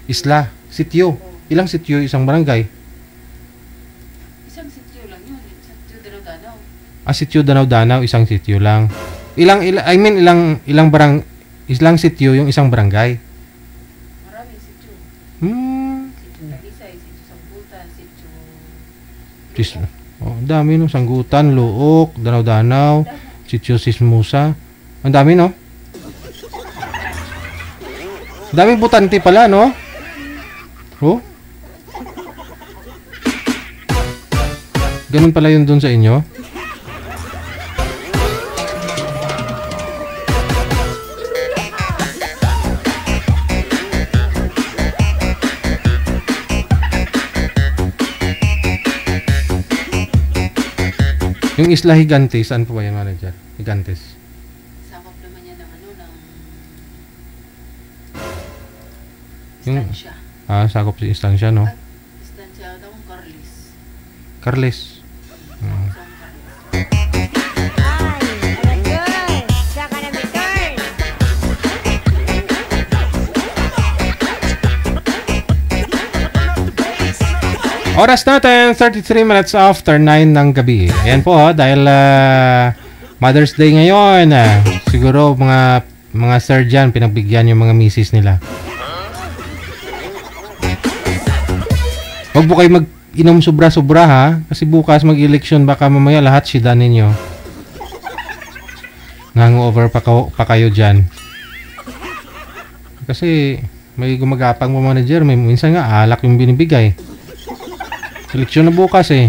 isla. Sityo. Ilang sityo isang barangay? Isang sityo lang yun. Sityo Danau-Danau. Sityo Danau-Danau, isang sityo lang. Ilang sityo yung isang barangay? Maraming sityo. Sityo Talisay, sityo Sambutan, sityo... Dami no, Sanggutan, Luok, Danau-Danau, sityo Sismusa. Ang dami no? Daming butante pala no? Oh? Ganun pala yun dun sa inyo? Yung Isla Higantes, saan po ba yan, manager? Higantes. Sakop naman yan ng ano, ng... Yung, Estancia. sakop si Estancia, no? Estancia, tawang Carles. Carles. Oras natin, 33 minutes after 9 ng gabi. Ayan po, dahil Mother's Day ngayon. Siguro mga sir dyan, pinagbigyan yung mga misis nila. Huwag po kayo mag-inom sobra-sobra ha. Kasi bukas mag-election, baka mamaya lahat sida ninyo. Hangover pa kayo dyan. Kasi may gumagapang mo manager, may minsan nga alak yung binibigay. Seleksyon na bukas eh.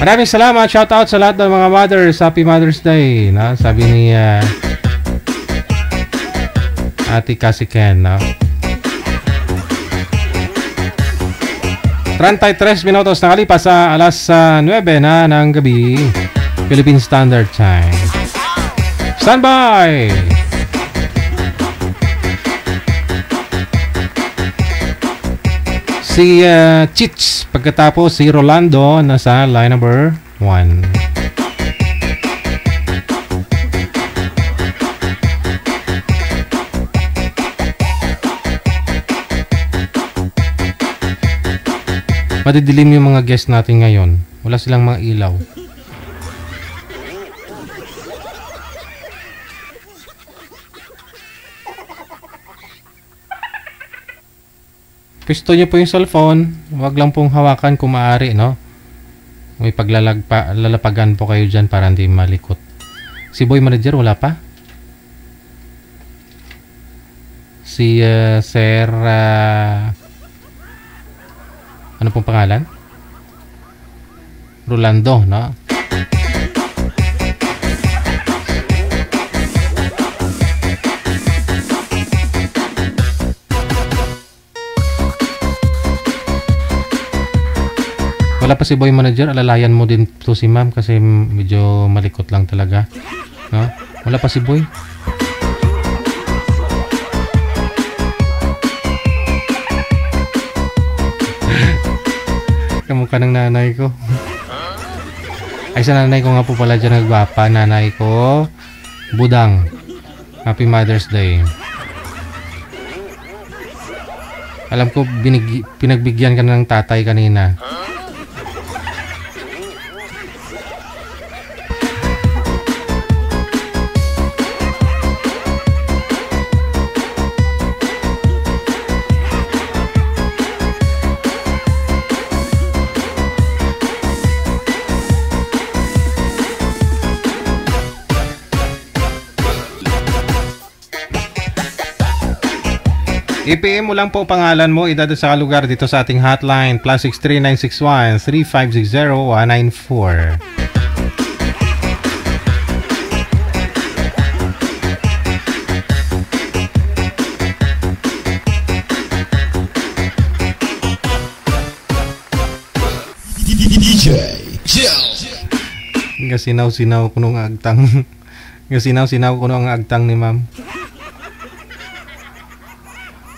Maraming salamat. Shoutout sa lahat ng mga mothers. Happy Mother's Day. No? Sabi ni Ate Cassie Ken. No? 33 minutos na kalipas sa alas 9 na ng gabi. Philippine Standard Time. Standby! Si Chits, pagkatapos si Rolando nasa line number 1. Madidilim yung mga guest natin ngayon. Wala silang mga ilaw. Pisto nyo po yung cellphone. Huwag lang pong hawakan kung maaari, no? May lalapagan po kayo dyan para hindi malikot. Si Boy Manager, wala pa? Si Sir... ano pong pangalan? Rolando, no? Wala pa si Boy Manager, alalayan mo din to si ma'am kasi medyo malikot lang talaga. No? Wala pa si Boy. Kamukha ng nanay ko. Ay, sa nanay ko nga po pala dyan nagbapa. Nanay ko, Budang. Happy Mother's Day. Alam ko, pinagbigyan ka ng tatay kanina. I-PM mo lang po pangalan mo, edad at saka lugar dito sa ating hotline. +63 961 3560 194. DJ Chill. Gasinaw-sinaw ko nung agtang. Gasinaw-sinaw ko nung agtang ni ma'am.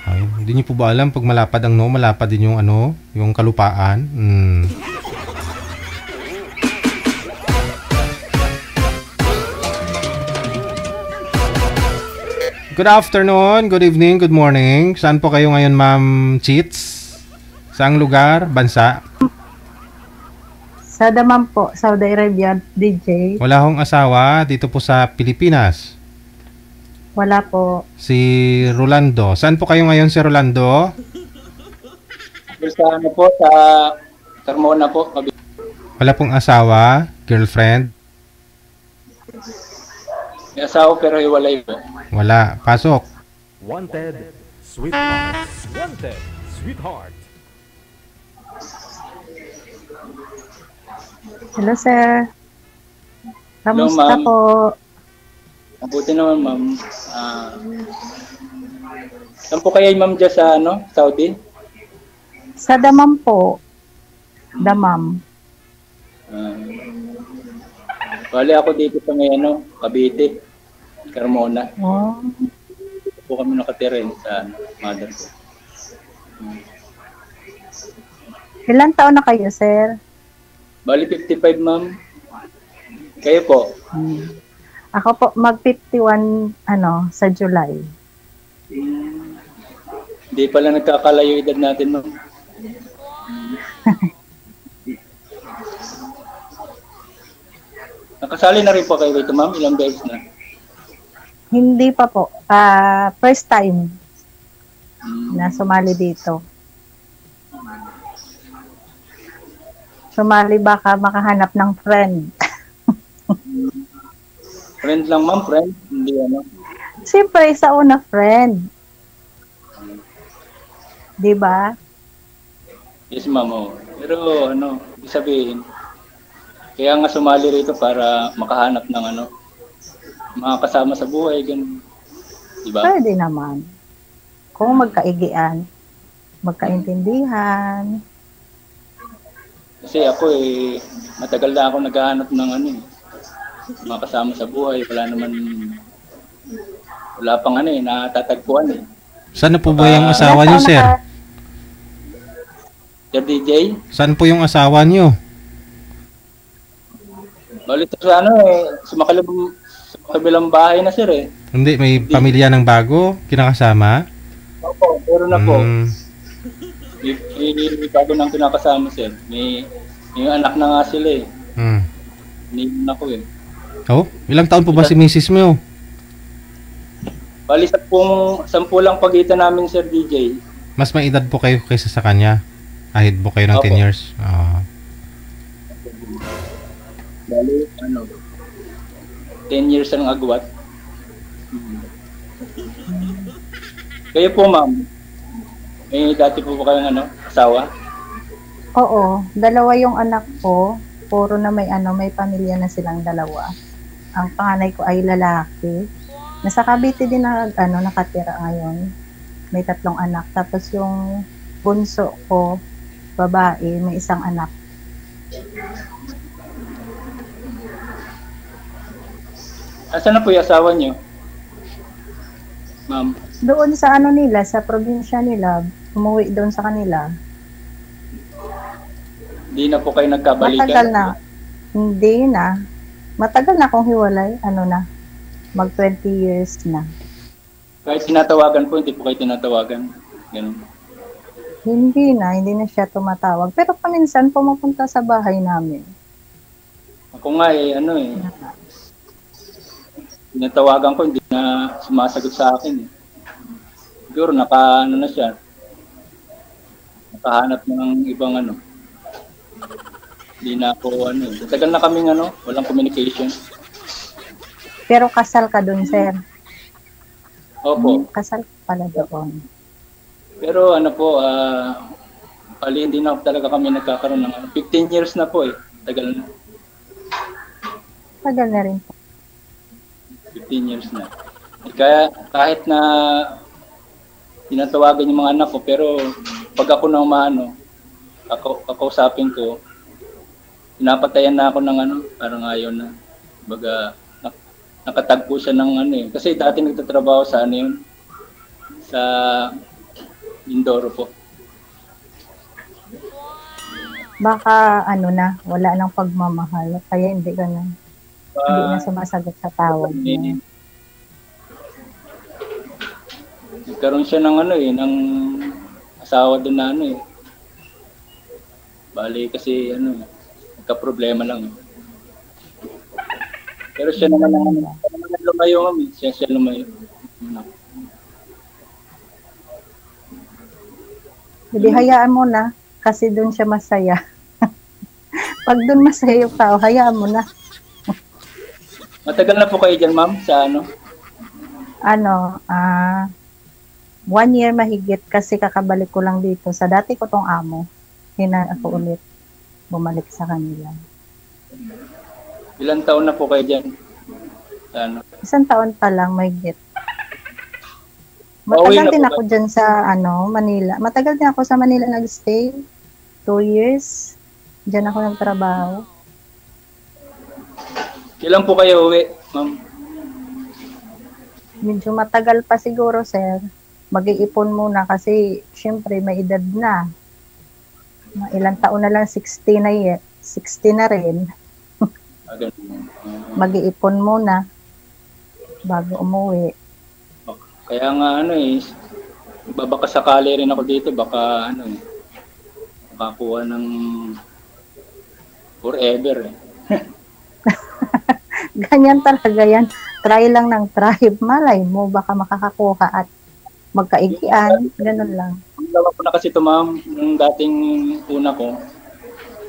Ay, hindi niyo po ba alam pag malapad ang no, malapad din yung ano, yung kalupaan. Good afternoon, good evening, good morning. Saan po kayo ngayon, Ma'am Cheats? Saang lugar, bansa? Sa Daman po, Saudi Arabia, DJ. Wala hong asawa dito po sa Pilipinas. Wala po. Si Rolando. Saan po kayo ngayon, si Rolando? Sa ano po, sa Carmona po. Wala pong asawa, girlfriend? May asawa pero iwalay po. Wala. Pasok. Wanted, sweetheart. Wanted, sweetheart. Hello, sir. Kamusta Hello, ma'am. po? Mabuti naman, ma'am. Saan po kayo, ma'am, dyan sa ano, Saudi? Sa Daman po. Daman. Bali ako dito sa may ano, Cavite, Carmona. Oh. Po kami nakatira sa ano, mother ko. Ilan taon na kayo, sir? Bali 55, ma'am. Kayo po? Ako po, mag-51, sa July. Hindi pala nagkakalayo edad natin, ma'am. Nakasali na rin po kayo dito, ma'am? Ilang beses na? Hindi pa po. First time na sumali dito. Sumali baka makahanap ng friend. Friend lang, ma'am? Friend? Hindi ano? Siyempre, sa una friend. Diba? Yes, ma'am. Oh. Pero ano, ibig sabihin, kaya nga sumali rito para makahanap ng ano, mga kasama sa buhay, ganun. Diba? Pwede naman. Kung magkaigian, magkaintindihan. Kasi ako matagal na ako naghahanap ng ano mga kasama sa buhay. Wala pang ano natatagpuan Saan po ba yung asawa niyo, sir? Sir DJ? Saan po yung asawa niyo? Balik sa ano sa makabilang bahay na, sir Hindi, may pamilya ng bago, kinakasama? Opo, pero na po. May bago nang kinakasama, sir. May anak na nga sila Hindi na ko Oh, ilang taon po ba si Mrs. mo? Bali, 10 lang pagitan namin, sir DJ. Mas may edad po kayo kaysa sa kanya? Ahid po kayo ng 10 years? Bali, 10 years ang agwat. Kayo po, ma'am. May dati po ba kayong asawa? Oo, dalawa yung anak ko. Puro na may pamilya na silang dalawa. Ang panganay ko ay lalaki. Nasa Cavite din nakatira ngayon. May 3 anak. Tapos yung bunso ko, babae, may 1 anak. Asan na po yung asawa niyo, ma'am? Doon sa nila, sa probinsya nila, umuwi doon sa kanila. Hindi na po kayo nagkabalikan? Matagal na. Hindi na. Matagal na akong hiwalay. Mag 20 years na. Kahit tinatawagan po, hindi po kayo tinatawagan? Ganun. Hindi na siya tumatawag. Pero paminsan pumupunta sa bahay namin. Ako nga tinatawagan ko, hindi na sumasagot sa akin Siguro na siya. Nakahanap ng ibang Hindi na ako Tagal na kaming walang communication. Pero kasal ka dun, sir? Opo. Kasal ka pala doon. Pero ano po, pali hindi na talaga kami nagkakaroon ng 15 years na po eh. Tagal na. Tagal na rin po. 15 years na. Kaya kahit na tinatawagan yung mga anak ko, pero pag ako na umano, kakausapin ko, pinapatayan na ako ng parang ayaw na. Baga, nakatagpo siya ng eh. Kasi dati nagtatrabaho sa yun, sa Mindoro po. Baka wala nang pagmamahal, kaya hindi ka na, hindi na sumasagot sa tawag niya. Nagkaroon siya ng ng asawa doon na Bali kasi nagka-problema lang. Pero siya naman lumayo kami. Siya lumayo. Hindi, hayaan mo na. Kasi doon siya masaya. Pag doon masaya yung tao, hayaan mo na. Matagal na po kayo dyan, ma'am, sa 1 year mahigit kasi kakabalik ko lang dito. Sa dati ko tong amo. Hinaan ako ulit. Bumalik sa kanila. Ilang taon na po kayo dyan? Isang taon pa lang, mahigit. Matagal din ako dyan sa Manila. Matagal din ako sa Manila nag-stay. 2 years. Diyan ako nagtrabaho. Kailan po kayo uwi, ma'am? Medyo matagal pa siguro, sir. Mag-iipon muna kasi syempre may edad na. Ilang taon na lang, 60 na yet. 60 na rin. Mag-iipon muna bago umuwi. Kaya nga baka sakali rin ako dito, baka makakuha ng forever. Ganyan talaga yan. Try lang ng try. Malay mo, baka makakakuha at magkaigian. Ganun lang. Ang gawa ko na kasi ito, ma'am, nung dating una ko,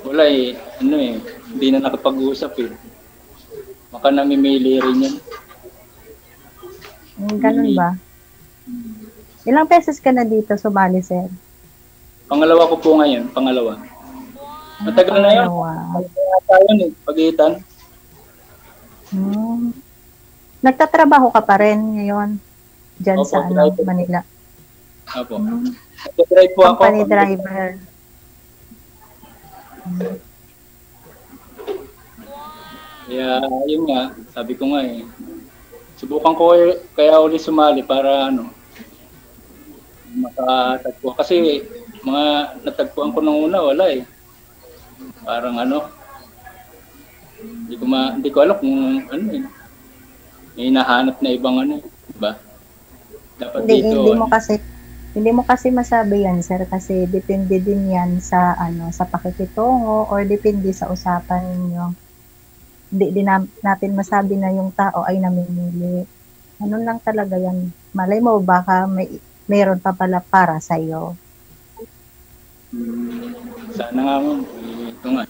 wala hindi na nakapag-uusap eh. Baka namimili rin yan. Ganun ba? Ilang beses ka na dito sumali, sir? Pangalawa ko po ngayon, pangalawa. Matagal na yun. Tayo pagitan. Nagtatrabaho ka pa rin ngayon dyan sa Manila? Opo. Nagtatrive po ako. Company driver. Kaya, yun nga, sabi ko nga subukan ko kaya uli sumali para makatagpo. Kasi mga natagpuan ko nung una, wala eh. Parang hindi ko alam kung may hinahanap na ibang diba? Dapat dito. Hindi mo kasi masabi yan, sir, kasi depende din yan sa sa pakikitungo or depende sa usapan ninyo. Hindi din natin masabi na yung tao ay namimili. Ano lang talaga yan. Malay mo, baka mayroon pa pala para sa'yo. Sana nga, ma'am. Ito nga.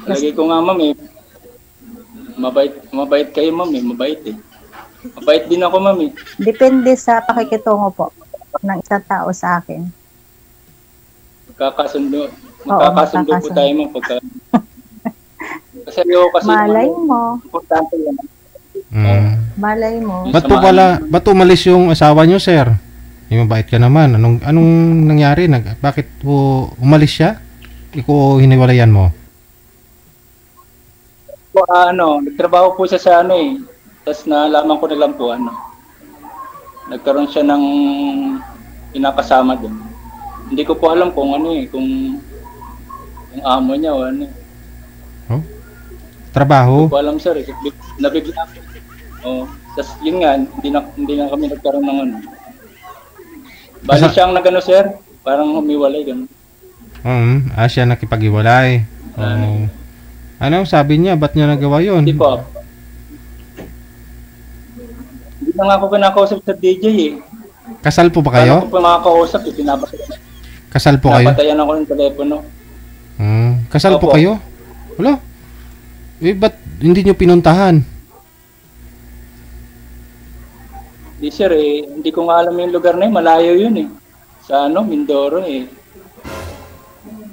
Lagi ko nga, ma'am, mabait kayo, ma'am, mabait eh. Mabait din ako, ma'am eh. Depende sa pakikitungo po ng isang tao sa akin. Magkakasundo po tayo, ma'am, pagka... Kasi malay mo. Importante yan. Malay mo. Ba't umalis yung asawa nyo, sir? Mabait ka naman. Anong nangyari? Bakit umalis siya? Ikaw hiniwalayan mo? Nagtrabaho po siya sa Tapos nalaman ko na lang po nagkaroon siya ng pinakasama doon. Hindi ko po alam kung kung yung amo niya o Trabaho? Hindi ko alam, sir. Nabigla. Tapos yun nga, hindi na kami nagkaroon ng Bali siyang sir. Parang humiwalay, gano'n. Siya nakipag-iwalay. Ano sabi niya? Ba't niya nagawa yun? Hindi po. Hindi na nga ako pinakausap sa DJ eh. Kasal po ba kayo? Hindi ko pinakausap eh. Kasal po kayo? Napatayan ako ng telepono. Kasal po kayo? Wala. Ba't hindi nyo pinuntahan? Di sir hindi ko nga alam yung lugar na yun, malayo yun sa Mindoro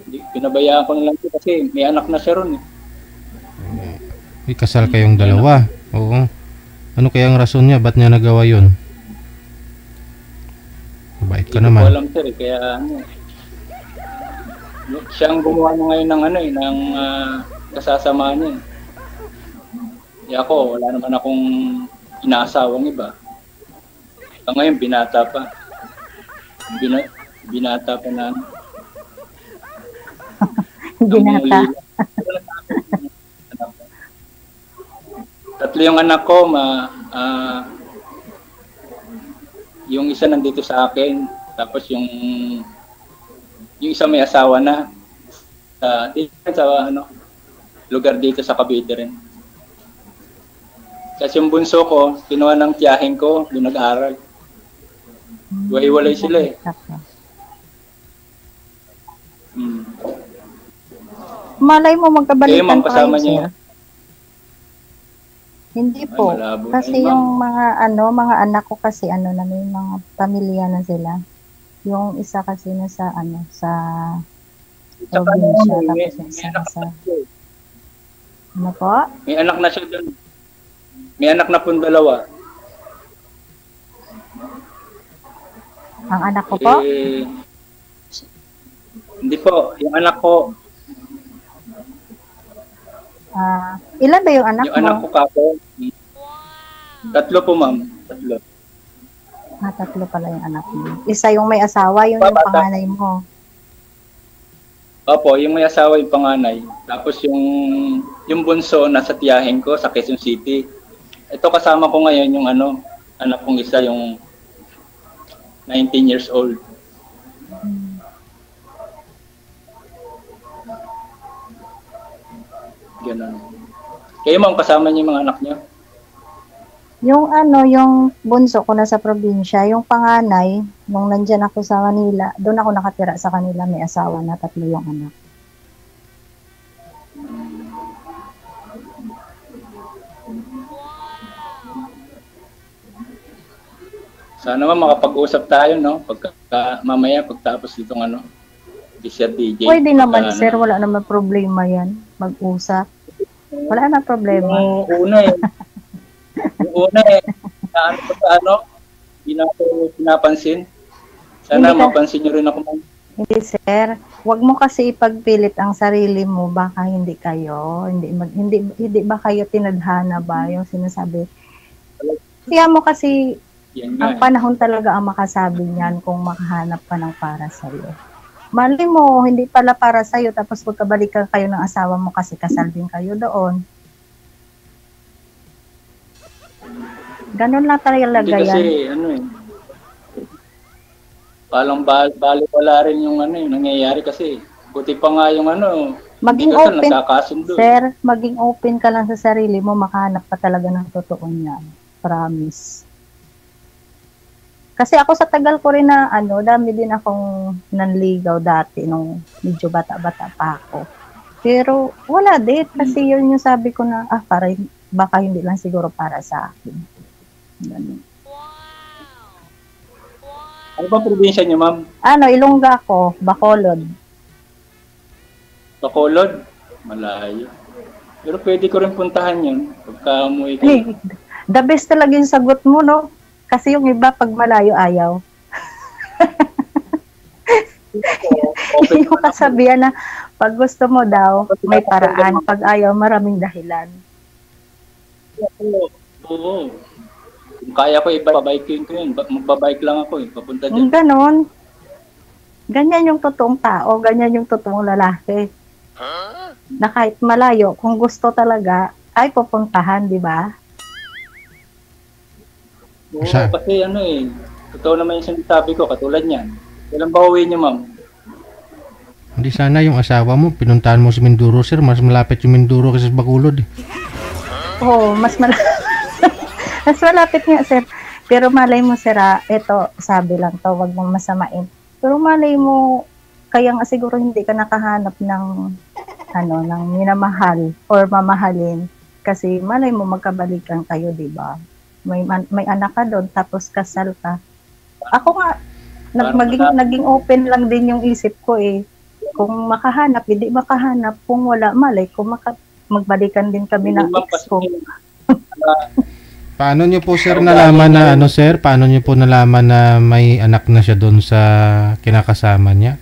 pinabayaan ko na lang kasi may anak na siya ron May kasal kayong dalawa. Oo. Ano kaya ang rason niya? Ba't niya nagawa yun? Mabait ka naman. Hindi ko alam sir kaya siyang gumawa na ngayon ng ng kasasama niya ako, wala naman akong inaasawang iba. Ngayon, binata pa. Binata pa na. Binata. Tatlo yung anak ko, yung isa nandito sa akin, tapos yung isa may asawa na. Sa lugar dito sa Cavite rin. Kasi yung bunso ko, kinuha ng tiyahin ko, doon nag-aaral. Hiwalay sila Malay mo magkabalikan pa kasama sir. Hindi po. Kasi yung mga anak ko kasi na may mga pamilya na sila. Yung isa kasi na sa sa probinsya, tapos yung isa sa ano po? May anak na siya doon. May anak na pong dalawa. Ang anak ko po? Hindi po. Yung anak ko. Ilan ba yung anak mo? Yung anak ko kapo. Tatlo po, ma'am. Tatlo. Tatlo pala yung anak mo. Isa yung may asawa, yung panganay mo. Opo, yung may asawa yung panganay. Tapos yung bunso nasa tiyahin ko sa Quezon City. Ito kasama ko ngayon yung anak kong isa, yung 19 years old. Ganun. Kayo ma'am, kasama niyo yung mga anak niyo? Yung bunso ko nasa probinsya, yung panganay, nung nandyan ako sa Manila, doon ako nakatira sa kanila, may asawa na, 3 yung anak. Sana naman makapag-usap tayo, no? Mamaya, pagtapos itong DJ. Pwede naman, sir. Wala naman problema yan. Mag-usap. Wala na problema. Yung una hindi na ako pinapansin. Sana mapansin nyo rin ako. Hindi, sir. Huwag mo kasi ipagpilit ang sarili mo. Baka hindi kayo. Hindi ba kayo tinadhana ba yung sinasabi? Kaya mo kasi ang panahon talaga ang makasabi niyan kung makahanap ka ng para sa'yo. Mali mo, hindi pala para sa'yo, tapos pagkabalikan kayo ng asawa mo kasi kasal din kayo doon. Ganun lang talaga yan. Kasi palang bali wala rin yung yung nangyayari kasi. Buti pa nga yung maging open, sir, maging open ka lang sa sarili mo, makahanap ka talaga ng totoo niyan. Promise. Kasi ako sa tagal ko rin na dami din akong nanligaw dati nung medyo bata-bata pa ako. Pero wala din kasi yun yung sabi ko na baka hindi lang siguro para sa akin. Ganun. Ano ba probinsya niyo, ma'am? Ilongga ako, Bacolod. Bacolod? Malayo. Pero pwede ko rin puntahan yun pagka umuwi kayo. The best talaga yung sagot mo, no? Kasi yung iba, pag malayo, ayaw. Yung kasabihan na, pag gusto mo daw, may paraan. Pag ayaw, maraming dahilan. Oo. Kung kaya ko, ipabiking ko yun. Magbabike lang ako, papunta dyan. Ganon. Ganyan yung totoong tao, ganyan yung totoong lalaki. Na kahit malayo, kung gusto talaga, ay pupuntahan, di ba? Oo, kasi totoo naman yung sinasabi ko, katulad niyan. Kailan ba uwi niyo, ma'am? Hindi, sana yung asawa mo, pinuntahan mo si Mindoro, sir. Mas malapit yung Mindoro kasi sa Bacolod. Oo, mas malapit nga, sir. Pero malay mo, sir, ito, sabi lang to, wag mong masamain. Pero malay mo, kaya nga siguro hindi ka nakahanap ng minamahal or mamahalin. Kasi malay mo magkabalikan kayo, di ba? may anak ka doon, tapos kasal ka. Ako nga, Parang naging open lang din yung isip ko eh. Kung makahanap, hindi makahanap. Kung wala, malay, kung magbalikan din kami ng ex ko. Paano nyo po sir nalaman na ano sir? Paano nyo po nalaman na may anak na siya doon sa kinakasama niya?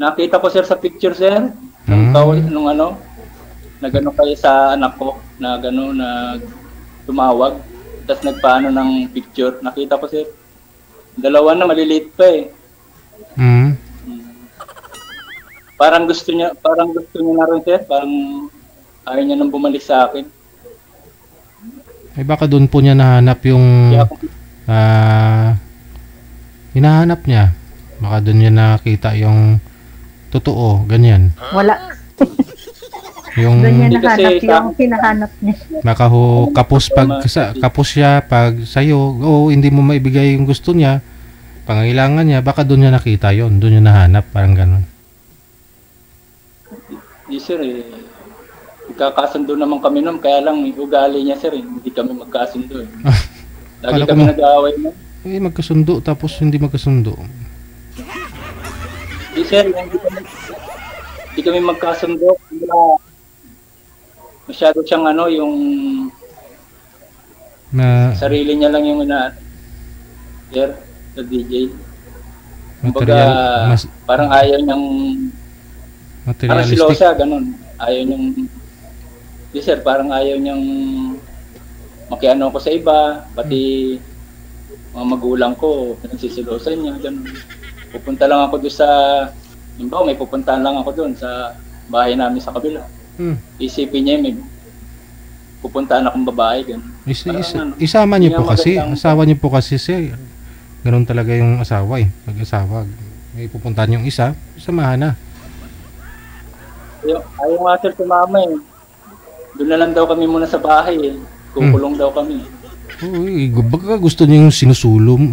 Nakita ko sir sa picture sir. Nung ano, nagano kayo sa anak ko, na gano na tumawag, tapos nagpaano ng picture. Nakita ko sir. Dalawa na maliliit pa eh. Parang gusto niya na rin sir, parang ayaw niya nang bumalik sa akin. Eh baka doon po niya nahanap yung hinahanap niya. Baka doon niya nakita yung totoo, ganyan. Wala. Yung doon niya nahanap yung hinahanap niya. Baka ho, kapos siya pag sa'yo, hindi mo maibigay yung gusto niya, pangailangan niya, baka doon niya nakita yon, doon niya nahanap, parang ganun. Yes sir eh. Magkakasundo naman kami nun, kaya lang ugali niya sir eh. Hindi kami magkasundo eh. Lagi kami nag-aaway mo. Eh magkasundo tapos hindi magkasundo. Yes sir, hindi kami magkasundo. Masyado siyang ano, yung sarili niya lang yung sir, sa DJ. Kumbaga, parang ayaw niyang parang silosa, ganun. Ayaw niyang yes sir, parang ayaw niyang makiano ko sa iba, pati mga magulang ko, pinagsisilosan niya, ganun. Pupunta lang ako doon sa, may pupuntahan lang ako doon sa bahay namin sa kabila. Isipin niya, may pupuntahan akong babae, ganun. Isama niyo po kasi, asawa niyo po kasi sir. Ganun talaga yung asawa eh, pag-asawa. May pupuntahan yung isa, samahan na. Ayaw nga sir sumama eh. Doon na lang daw kami muna sa bahay eh. Kukulong daw kami. Baka gusto niya yung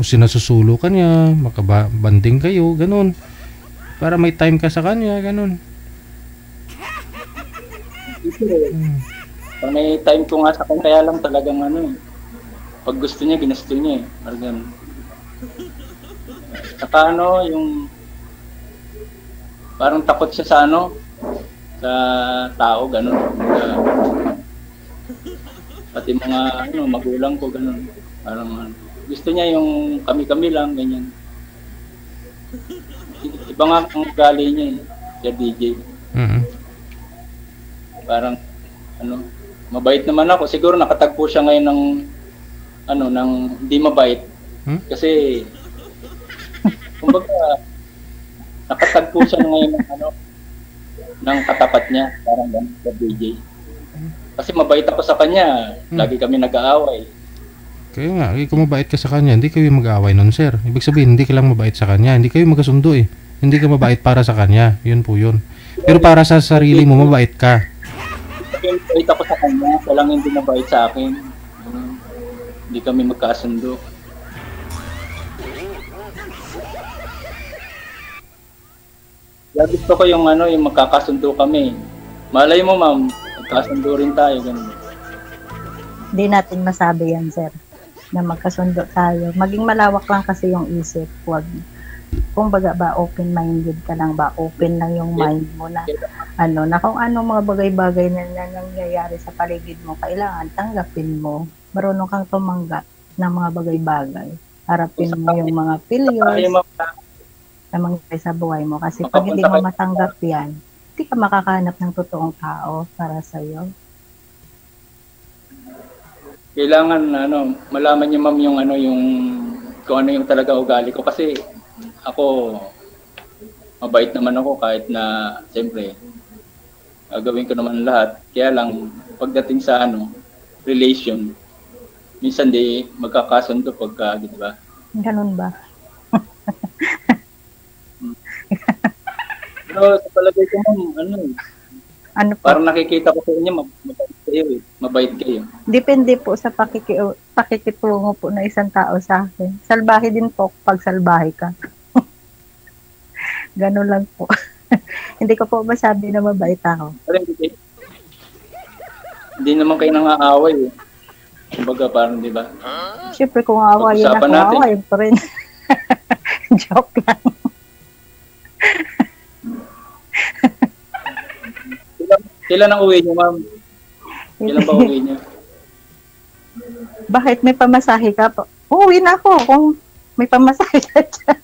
sinasusulo ka niya, makabanding kayo, ganun. Para may time ka sa kanya, ganun. Pag may time ko nga sa kanya, kaya lang talagang ano eh. Pag gusto niya, ginusto niya eh. Parang saka ano, yung parang takot siya sa ano, sa tao, ganun. Pati mga ano, magulang ko, ganun. Parang gusto niya yung kami-kami lang, ganyan. Iba nga ang ugali niya eh, sa DJ. Parang ano, mabait naman ako. Siguro nakatagpo siya ngayon ng ano, ng hindi mabait. Kasi kumbaga nakatagpo siya ngayon ng ano, ng katapat niya, parang ganun sa DJ. Kasi mabait ako sa kanya, lagi kami nag-aaway. Kaya nga, kung mabait ka sa kanya, hindi kayo mag-aaway nun, sir. Ibig sabihin, hindi ka lang mabait sa kanya, hindi kayo magkasundo eh. Hindi ka mabait para sa kanya, yun po yun. Pero para sa sarili mo, mabait ka. Mabait ako sa kanya, walang hindi mabait sa akin. Hindi kami magkasundo. Kaya gusto ko yung ano, yung magkakasundo kami. Malay mo ma'am, magkasundo rin tayo, ganun. Hindi natin masabi yan, sir, na magkasundo tayo. Maging malawak lang kasi yung isip. Huwag, kung baga ba, open-minded ka lang ba? Open lang yung mind mo na, ano, na kung ano mga bagay-bagay na nangyayari sa paligid mo, kailangan tanggapin mo. Marunong kang tumanggap ng mga bagay-bagay. Harapin mo yung mga failures na mangyayari sa buhay mo. Kasi pag hindi mo matanggap yan, hindi ka makakahanap ng totoong tao para sa'yo. Kailangan ano, malaman niyo ma'am yung ano, yung kung ano yung talaga ugali ko, kasi ako mabait naman ako kahit na siyempre gagawin ko naman lahat. Kaya lang pagdating sa ano, relation, minsan di magkakasundo pagka, di ba? Ganun ba? Pero sa palagay ko ma'am, ano po? Parang nakikita ko sa inyo, mabait kayo eh. Mabait kayo. Depende po sa pakikitungo po ng isang tao sa akin. Salbahe din po pag salbahe ka. Ganun lang po. Hindi ko po masabi na mabait ako. Hindi naman kayo nangaaway eh. kumbaga parang, di ba? Siyempre kung awayin Pag-usapan ako, natin. awayin pa rin. Joke lang. Kailan ang uwi niyo, ma'am? Kailan ba uwi niyo? Bakit may pamasahe ka po? Uuwi na ako kung may pamasahe ka dyan.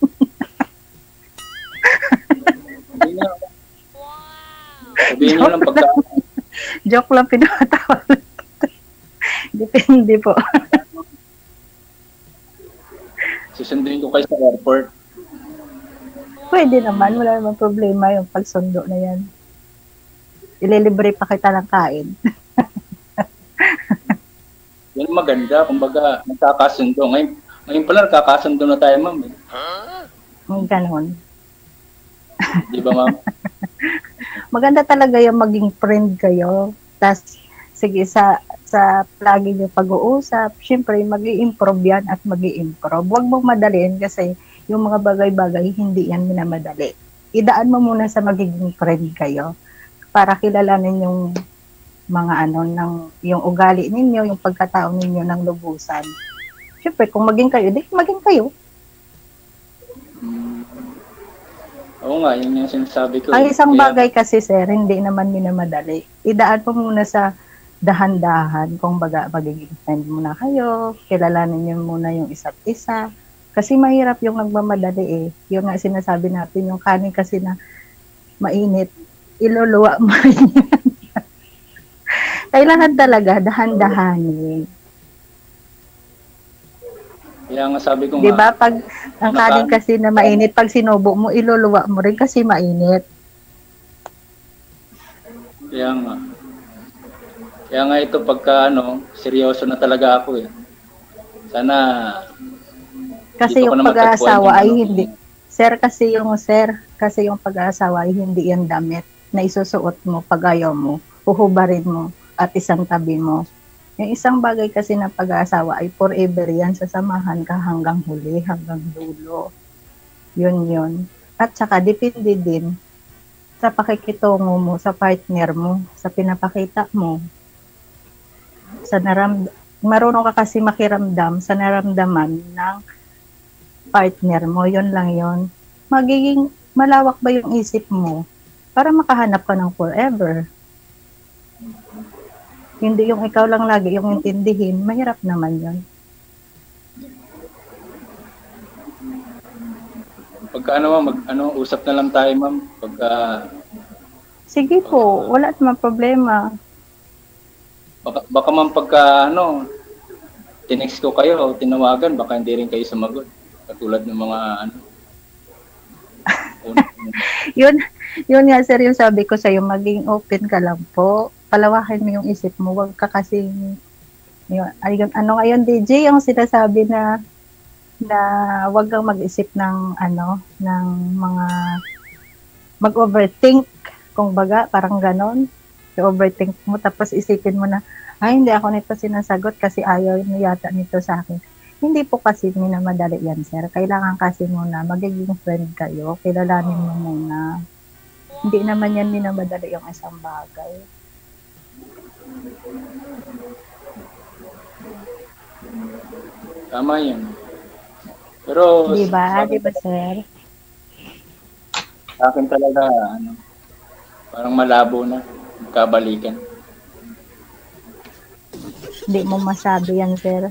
Sabihin niyo lang pagka... Joke lang, pinakatawa lang. Depende po. Susunduin ko kayo sa airport. Pwede naman, wala namang problema yung pagsundo na yan. Ililibre pa kita ng kain. Yan maganda, kumbaga, nagkakasundo. Ngayon pala, nagkakasundo na tayo, ma'am. Eh. Ganon. Di ba, ma'am? Maganda talaga yung maging friend kayo. Tapos, sige, sa lagi nyo pag-uusap, syempre, mag-i-improve yan at mag-i-improve. Huwag mong madaliin kasi yung mga bagay-bagay, hindi yan minamadali. Idaan mo muna sa magiging friend kayo para kilalanin yung mga yung ugali ninyo, yung pagkatao ninyo ng lubusan. Syempre, kung maging kayo, di maging kayo. Oo nga, yun yung sinasabi ko. Ang isang bagay kasi, sir, hindi naman minamadali. Idaan mo muna sa dahan-dahan, kung baga magiging friend muna kayo, kilalanin nyo muna yung isa't isa. Kasi mahirap yung nagmamadali eh. Yung nga sinasabi natin, yung kanin kasi na mainit, iluluwa mo rin yan. Kailangan talaga dahan-dahanin. Kaya nga sabi ko diba, pag ang kanin kasi na mainit, pag sinubo mo, iluluwa mo rin kasi mainit. Kaya nga ito pagka seryoso na talaga ako eh. Sana kasi yung pag-aasawa ay hindi. Kasi yung pag-aasawa ay hindi yan damit na isusuot mo pag ayaw mo, huhubarin mo at isang tabi mo. Yung isang bagay kasi na pag-aasawa ay forever yan, sasamahan ka hanggang huli, hanggang dulo. Yun. At saka depende din sa pakikitungo mo, sa partner mo, sa pinapakita mo. Marunong ka kasi makiramdam sa naramdaman ng partner mo, yun lang yun. Magiging malawak ba yung isip mo para makahanap ka ng forever? Hindi yung ikaw lang lagi yung intindihin, mahirap naman yun. Pagka usap na lang tayo, ma'am. Sige po, wala naman problema. Baka ma'am pagka tinext ko kayo, tinawagan, baka hindi rin kayo sumagot. Katulad ng mga yun nga sir, yung sabi ko sa'yo, maging open ka lang po. Palawakin mo yung isip mo, wag ka kasi ngayon DJ, yung sinasabi na wag kang mag-isip ng ng mga mag-overthink, kung baga, parang ganon. I-overthink mo, tapos isipin mo na, hindi ako nito sinasagot kasi ayaw yata nito sa akin. Hindi po kasi minamadali yan, sir. Kailangan kasi muna, magiging friend kayo, kilalanin mo muna. Hindi naman yan minamadali yung isang bagay. Tama yan. Pero diba sir? Sa akin talaga parang malabo na magkabalikan. Hindi mo masabi yan, sir.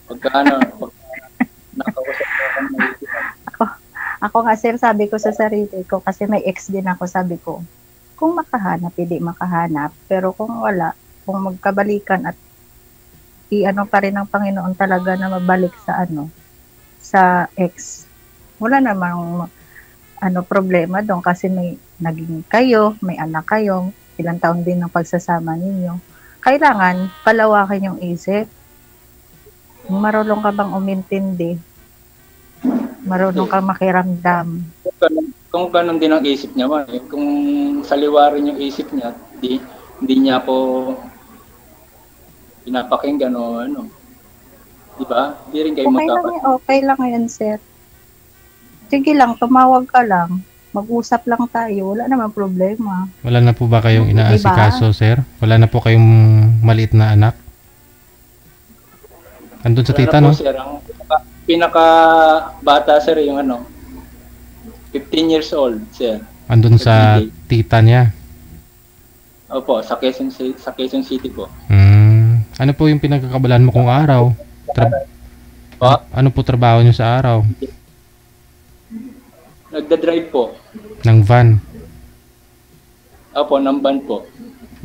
Pagka nakausap ako nga, sir, sabi ko sa sarili ko, kasi may ex din ako, sabi ko, kung makahanap, hindi makahanap, pero kung wala, kung magkabalikan at pa rin ng Panginoon talaga na mabalik sa sa ex, wala namang problema doon kasi may naging kayo, may anak kayo, ilang taon din ng pagsasama ninyo. Kailangan palawakin yung isip. Marunong ka bang umintindi? Marunong ka makiramdam? Kung ganun din ang isip niya, kung saliwarin yung isip niya, hindi niya ako pinapakinggan o di ba? Hindi rin kayo Okay lang yan, sir. Sige lang, tumawag ka lang. Mag-usap lang tayo. Wala naman problema. Wala na po ba kayong inaasikaso, sir? Wala na po kayong maliit na anak? Andun sa tita, no? Po, sir. Ang pinaka bata, sir, yung 15 years old, sir. Andun sa tita niya? Opo, sa Quezon City po. Ano po yung pinagkakabalan mo kung araw? Ano po trabaho niyo sa araw? Nagda-drive po. Ng van? Opo, ng van po.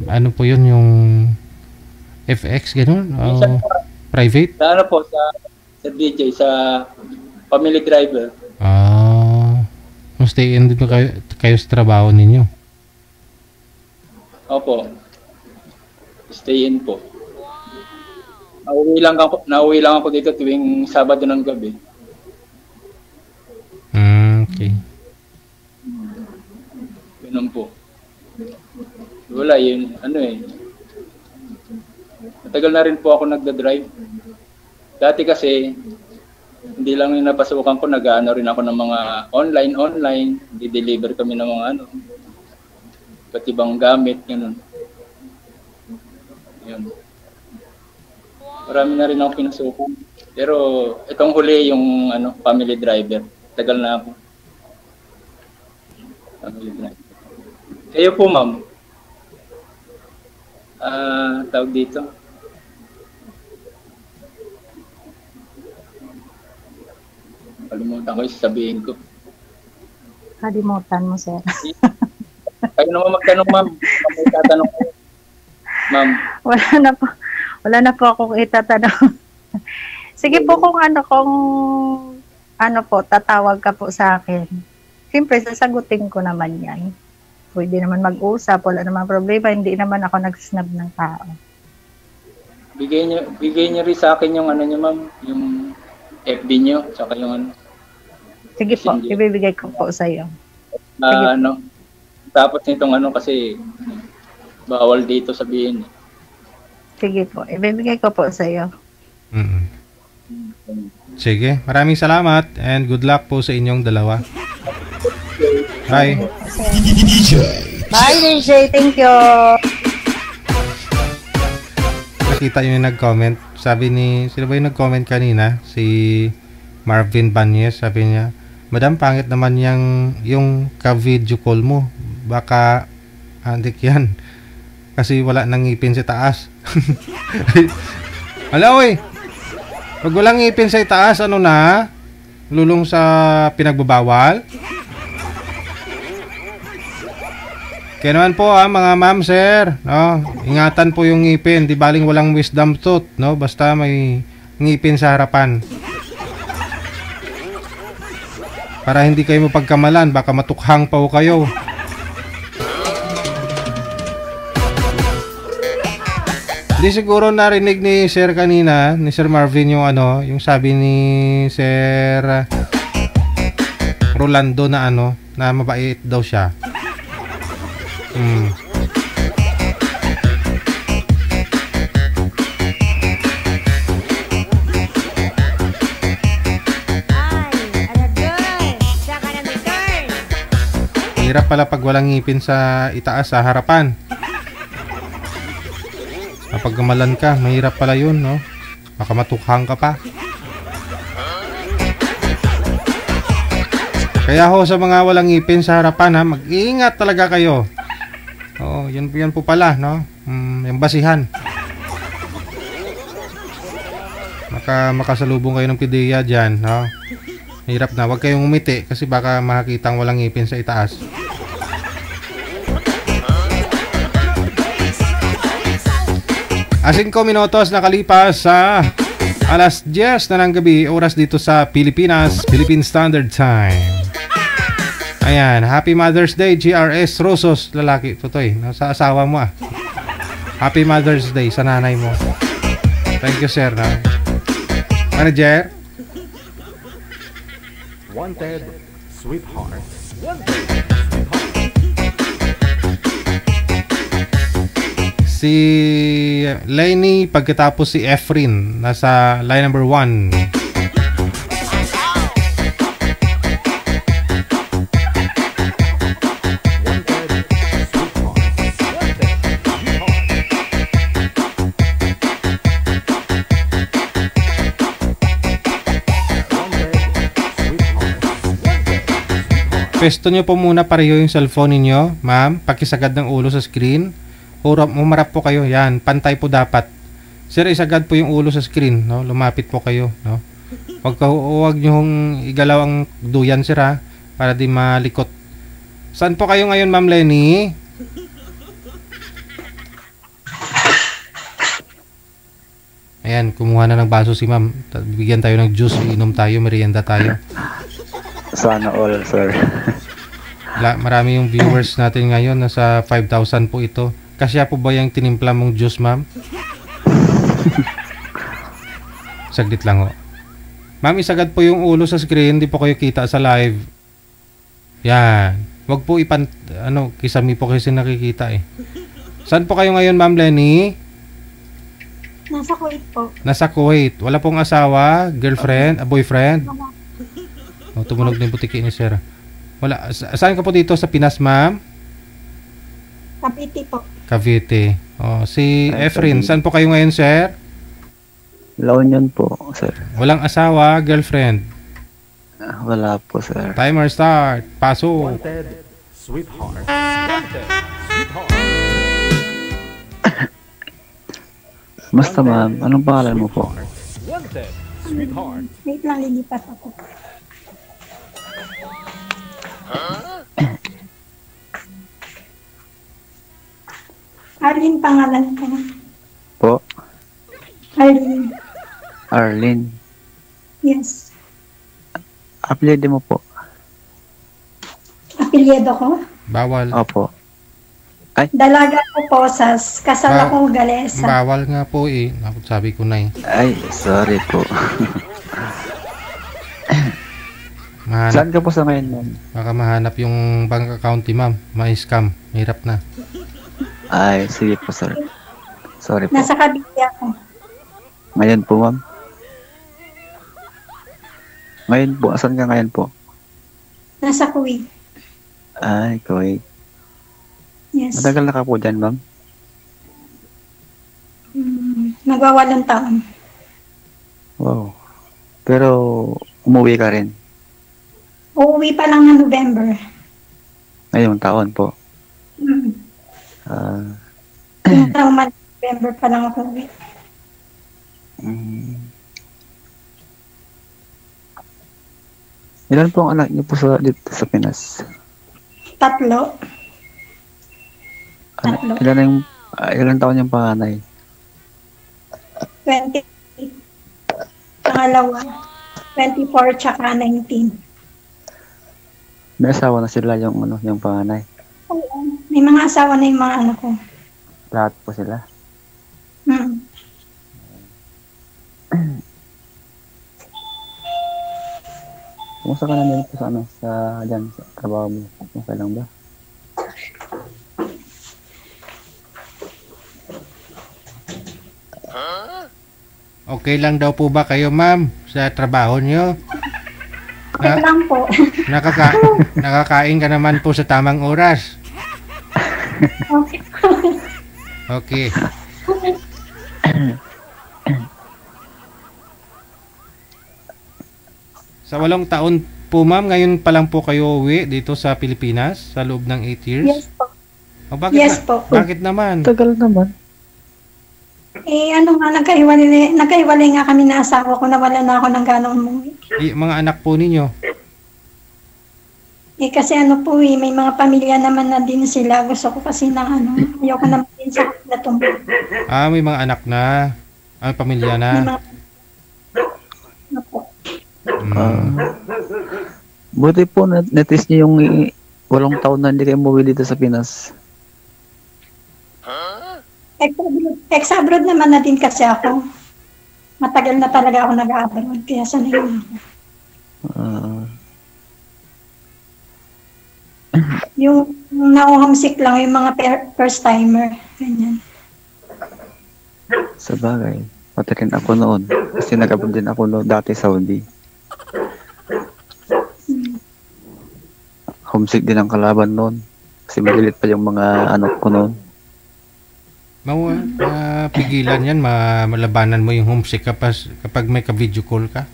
Ano po yun, yung FX, gano'n? Private? Sa ano po, sa DJ, sa family driver. Stay in dito kayo sa trabaho ninyo? Opo. Stay in po. Nauwi lang ako dito tuwing Sabado ng gabi. Okay. Ganun po. Wala yun, matagal na rin po ako nagda-drive. Dati kasi, hindi lang yung napasukan ko, nag-ano rin ako ng mga online, di-deliver kami ng mga iba't ibang gamit, ganun. Yun. Marami na rin ako pinasukan. Pero itong huli yung family driver. Tagal na ako. Family driver. Kayo po, ma'am. Tawag dito. Kalimutan ko yung sasabihin ko. Kalimutan mo, sir. Kayo naman magtanong, ma'am. May tatanong ko. Ma'am. Wala na po akong itatanong. Sige po kung tatawag ka po sa akin. Siyempre, sasagutin ko naman yan. Pwede naman mag-usap, wala naman problema, hindi naman ako nag-snub ng tao. Bigay niyo rin sa akin yung niyo, ma'am, yung FB niyo, saka yung Sige po, ibibigay ko po sa iyo. Tapos nitong kasi bawal dito sabihin. Sige po, ibibigay ko po sa iyo. Sige, maraming salamat and good luck po sa inyong dalawa. Bye. Bye, DJ. Thank you. Nakita nyo yung nag-comment. Sabi sino ba yung nag-comment kanina? Si Marvin Banyes. Sabi niya, Madam, pangit naman yung ka-video call mo. Baka andik yan. Kasi wala nang ngipin sa taas. Hala, oy. Pag walang ngipin sa taas, lulong sa pinagbabawal? Kaya naman po mga ma'am, sir, ingatan po yung ngipin, di baling walang wisdom tooth, basta may ngipin sa harapan. Para hindi kayo mapagkamalan, baka matukhang pa po kayo. Hindi siguro narinig ni Sir kanina, ni Sir Marvin yung sabi ni Sir Rolando na mabait daw siya. Hirap pala pag walang ngipin sa itaas sa harapan. Kapag gamalan ka, mahirap pala yun, baka matukhang ka pa. Kaya sa mga walang ngipin sa harapan, mag-iingat talaga kayo. Yan po pala, yung basihan. Makasalubong kayo ng pideya dyan, Hirap na, huwag kayong umiti kasi baka makakita ang walang ngipin sa itaas. Asing ko minutos nakalipas sa alas 10 na ng gabi, oras dito sa Pilipinas, Philippine Standard Time. Ayan, Happy Mother's Day, GRS Rosos, lalaki, tutoy, sa asawa mo Happy Mother's Day sa nanay mo. Thank you, sir. Manager? Wanted, sweetheart. Si Lenny, pagkatapos si Efrin, nasa line number 1. Ipwesto nyo po muna pareho yung cellphone ninyo, ma'am. Pakisagad ng ulo sa screen. Umarap po kayo. Yan, pantay po dapat. Sir, isagad po yung ulo sa screen, no? Lumapit po kayo, no? Huwag nyo igalaw ang duyan, sir, ha? Para di malikot. Saan po kayo ngayon, Ma'am Lenny? Ayan, kumuha na ng baso si ma'am. Bigyan tayo ng juice, inom tayo, merienda tayo. Sana all, sir. Marami yung viewers natin ngayon. Nasa 5,000 po ito. Kasya po ba yung tinimpla mong juice, ma'am? Saglit lang, ho. Ma'am, isagad po yung ulo sa screen. Di po kayo kita sa live. Yan. Wag po kisami po kasi nakikita eh. Saan po kayo ngayon, Ma'am Lenny? Nasa Kuwait po. Nasa Kuwait. Wala pong asawa, girlfriend, boyfriend? Oh, tumunog na yung butiki ni sir. Wala. Saan ka po dito sa Pinas, ma'am? Cavite po. Cavite. Oh, si Efren, saan po kayo ngayon, sir? La Union po, sir. Walang asawa, girlfriend? Wala po, sir. Timer start. Paso. Wanted, sweetheart. Wanted, sweetheart. Basta ma'am, anong pangalan mo po? Wanted, sweetheart. Wait lang, lilipat ako. Arlene pangalan ko. Po? Arlene. Arlene. Yes. Apelyido mo po? Apelyido ko? Bawal. Opo. Ay. Dalaga ko Posas. Kasal akong Galesa. Bawal nga po eh. Sabi ko na eh. Ay, sorry po. Saan ka po sa ngayon, ma'am? Baka mahanap yung bank account ni ma'am. Ma-scam. Mahirap na. Ay, sige po, sir. Sorry po. Nasa Cavite ako. Ngayon po, ma'am? Ngayon po, asan ka ngayon po? Nasa Kuwait. Ay, Kuwait. Yes. Matagal na ka po dyan, ma'am? Nagwa-8 taon. Wow. Pero, umuwi ka rin? Uuwi pa lang ng November. Ngayong taon po? November pa lang ako uwi. Ilan po ang anak niyo po dito sa Pinas? 3. Ilan taon yung panganay? 20. Pangalawa, 24 tsaka 19. May asawa na sila yung panganay? Oo. May mga asawa na yung mga anak ko. Lahat po sila? Kumusta ka na din po sa dyan, sa trabaho mo? Okay lang ba? Okay lang daw po ba kayo, ma'am, sa trabaho nyo? Okay lang po. Nakakain ka naman po sa tamang oras. Okay. Okay. Sa 8 taon po, ma'am, ngayon pa lang po kayo uwi dito sa Pilipinas sa loob ng 8 years? Yes po. Bakit po. Bakit naman? Tagal naman. Nagkahiwalay nga kami na asawa ko, nawala na ako ng gano'ng umuwi. Mga anak po ninyo? Kasi may mga pamilya naman na din sila. Gusto ko kasi ayoko naman din sa natong. May mga anak na. Pamilya na. Buti po na-test niyo yung 8 taon na hindi kayo umuwi dito sa Pinas. Ex-abroad naman na din kasi ako. Matagal na talaga ako nag-abroad. Kaya sanay na ako. Yung na-homesick lang, yung mga first-timer. Ganyan. Sa bagay. Pati rin ako noon. Kasi nag-abroad din ako noon dati Saudi. Homesick din ang kalaban noon. Kasi magilit pa yung mga anak ko noon. Pigilan yan, malabanan mo yung homesick kapag may ka-video call ka.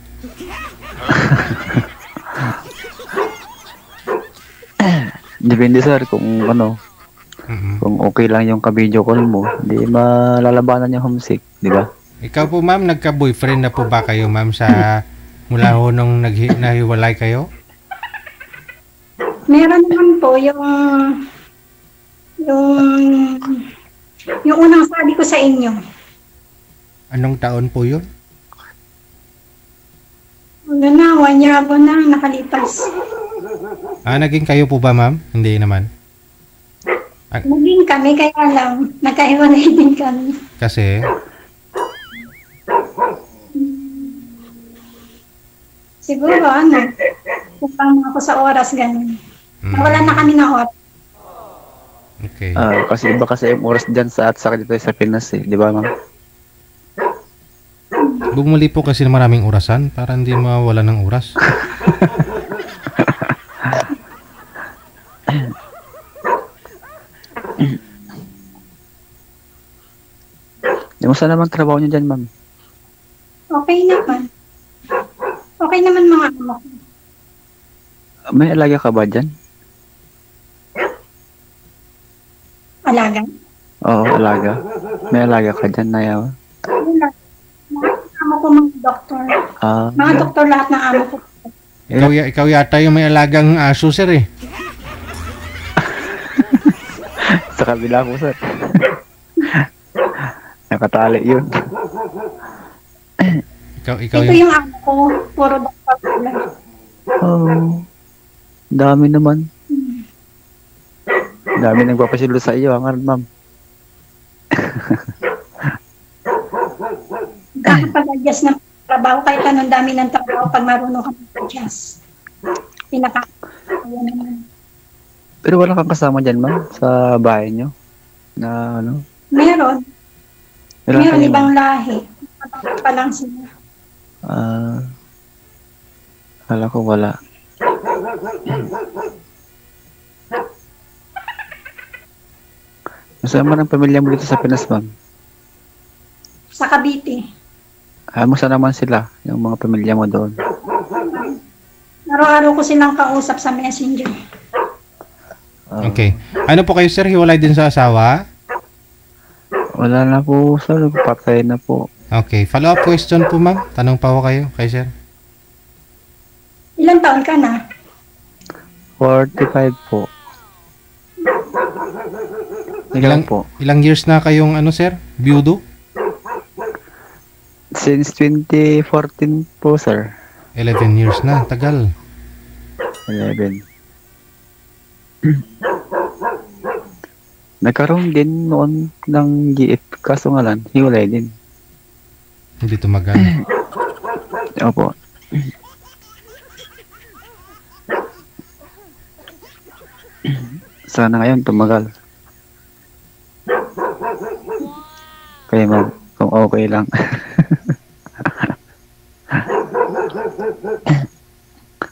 Depende sir kung ano, kung okay lang yung ka-video call mo, hindi malalabanan yung homesick, di ba? Ikaw po ma'am, nagka-boyfriend na po ba kayo ma'am sa mula ho nung nahiwalay kayo? Meron naman po yung unang sabi ko sa inyo. Anong taon po yun? Wala na, 1 year ago na nakalipas. Naging kayo po ba ma'am? Hindi naman. Naging kami, kaya lang, nagkahiwalay din kami. Kasi? Siguro, kupang ako sa oras, ganun. Nawala na kami ng oras. Okay. Kasi iba kasi yung oras dyan sa dito sa Pinas di ba ma'am? Bumuli po kasi maraming orasan para hindi mawala ng oras. Kamusta naman trabaho niyo dyan ma'am? Okay naman. Okay naman mga anak. May alaga ka ba dyan? Alaga? Oo, alaga. May alaga ka dyan na yawa? Amo ko mga doktor. Mga doktor lahat ng amo ko. Ikaw yata yung may alagang aso sir eh. Sa kabila ko sir. Nakatali yun. Ikaw ito yung amo ko. Puro doktor lang. Dami naman. Dami nagpapasilo sa iyo, ma'am. Kakapag-adjust ng trabaho, kahit anong dami ng trabaho pag marunong ka mag-adjust. Pero wala kang kasama dyan, ma'am, sa bahay nyo? Na ano? Meron. Meron ibang lahi. Pa lang sila. Kala ko wala. Masama ng pamilya mo dito sa Pinas, ma'am? Sa Cavite. Musta naman sila, yung mga pamilya mo doon? Araw-araw ko silang kausap sa Messenger. Okay. Ano po kayo, sir? Hiwalay din sa asawa? Wala na po, sir. Patay na po. Okay. Follow-up question po, ma'am. Tanong pa ko kayo, kay sir. Ilang taon ka na? 45 po. Ilang years na kayong sir? Biyudo? Since 2014 po, sir. 11 years na. Tagal. 11. Nagkaroon din noon ng GF. Kaso nga lang, hiwalay din. Hindi tumagal. Opo. Sana ngayon tumagal. Kaya ma'am, kung okay lang.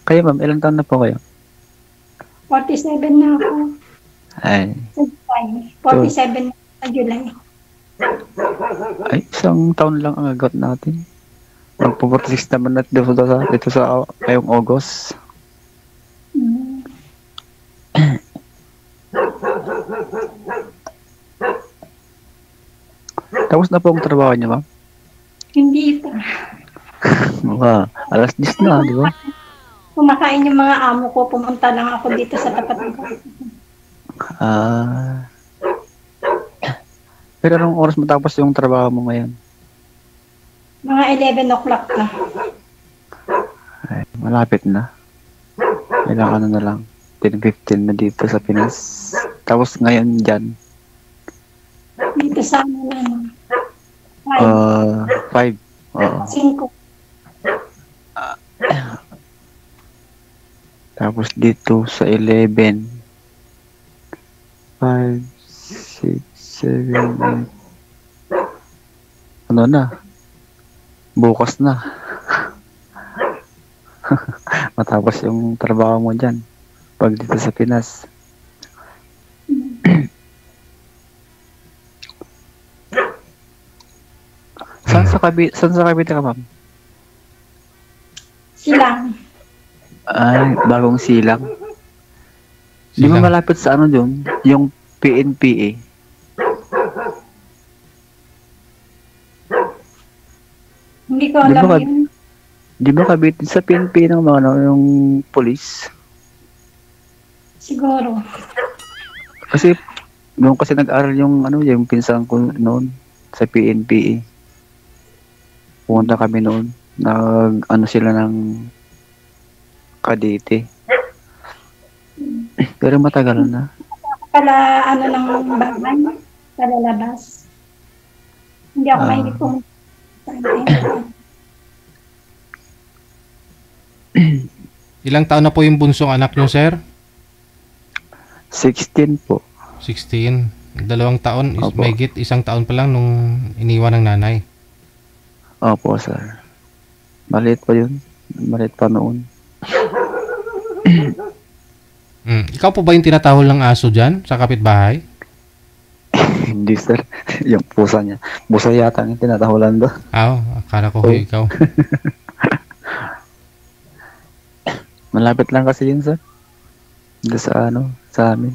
Kaya ma'am, ilang taon na po kayo? 47 na ako. Ay. Sa July. 47 sa July. Ay, isang taon lang ang agot natin. Magpo-46 naman natin dito sa ngayong August. Tapos na po ang trabaho niya, ma'am? Hindi pa. Alas 10 na, di ba? Kumakain yung mga amo ko, pumunta lang ako dito sa tapat ng bahay. Pero anong oras matapos yung trabaho mo ngayon? Mga 11 o'clock na. Ay, malapit na. Ilang na lang. 10-15 na dito sa Pinas. Tapos ngayon dyan. Dito sa amin na 5. Oo. 5. Tapos dito sa 11. 5, 6, 7, 8. Ano na? Bukas na. Matapos yung trabaho mo dyan. Pag dito sa Pinas. Saan sa Cavite ka, ma'am? Silang. Ay, bagong silang. Di ba malapit sa ano yun? Yung PNPA. Hindi ko alam yun. Di ba kabit sa PNP ng mga ano, yung police? Siguro. Kasi noon kasi nag-aral yung ano, yung pinsan ko noon sa PNP. Pumunta kami noon. Ano sila ng Cavite. Pero matagal na. Pala ano ng bagay, palalabas. Hindi ako mahilig pumunta. Ilang taon na po yung bunsong anak nyo, sir? 16 po. 16. 2 taon, Opo. mahigit 1 taon pa lang nung iniwan ng nanay. Opo, sir. Maliit pa yun. Maliit pa noon. Ikaw po ba yung tinatahol ng aso dyan sa kapitbahay? Hindi, sir. Yung pusa niya. Pusa yata yung tinatahulan doon. Akala ko ikaw. Malapit lang kasi yun, sir. Doon sa ano, sa amin.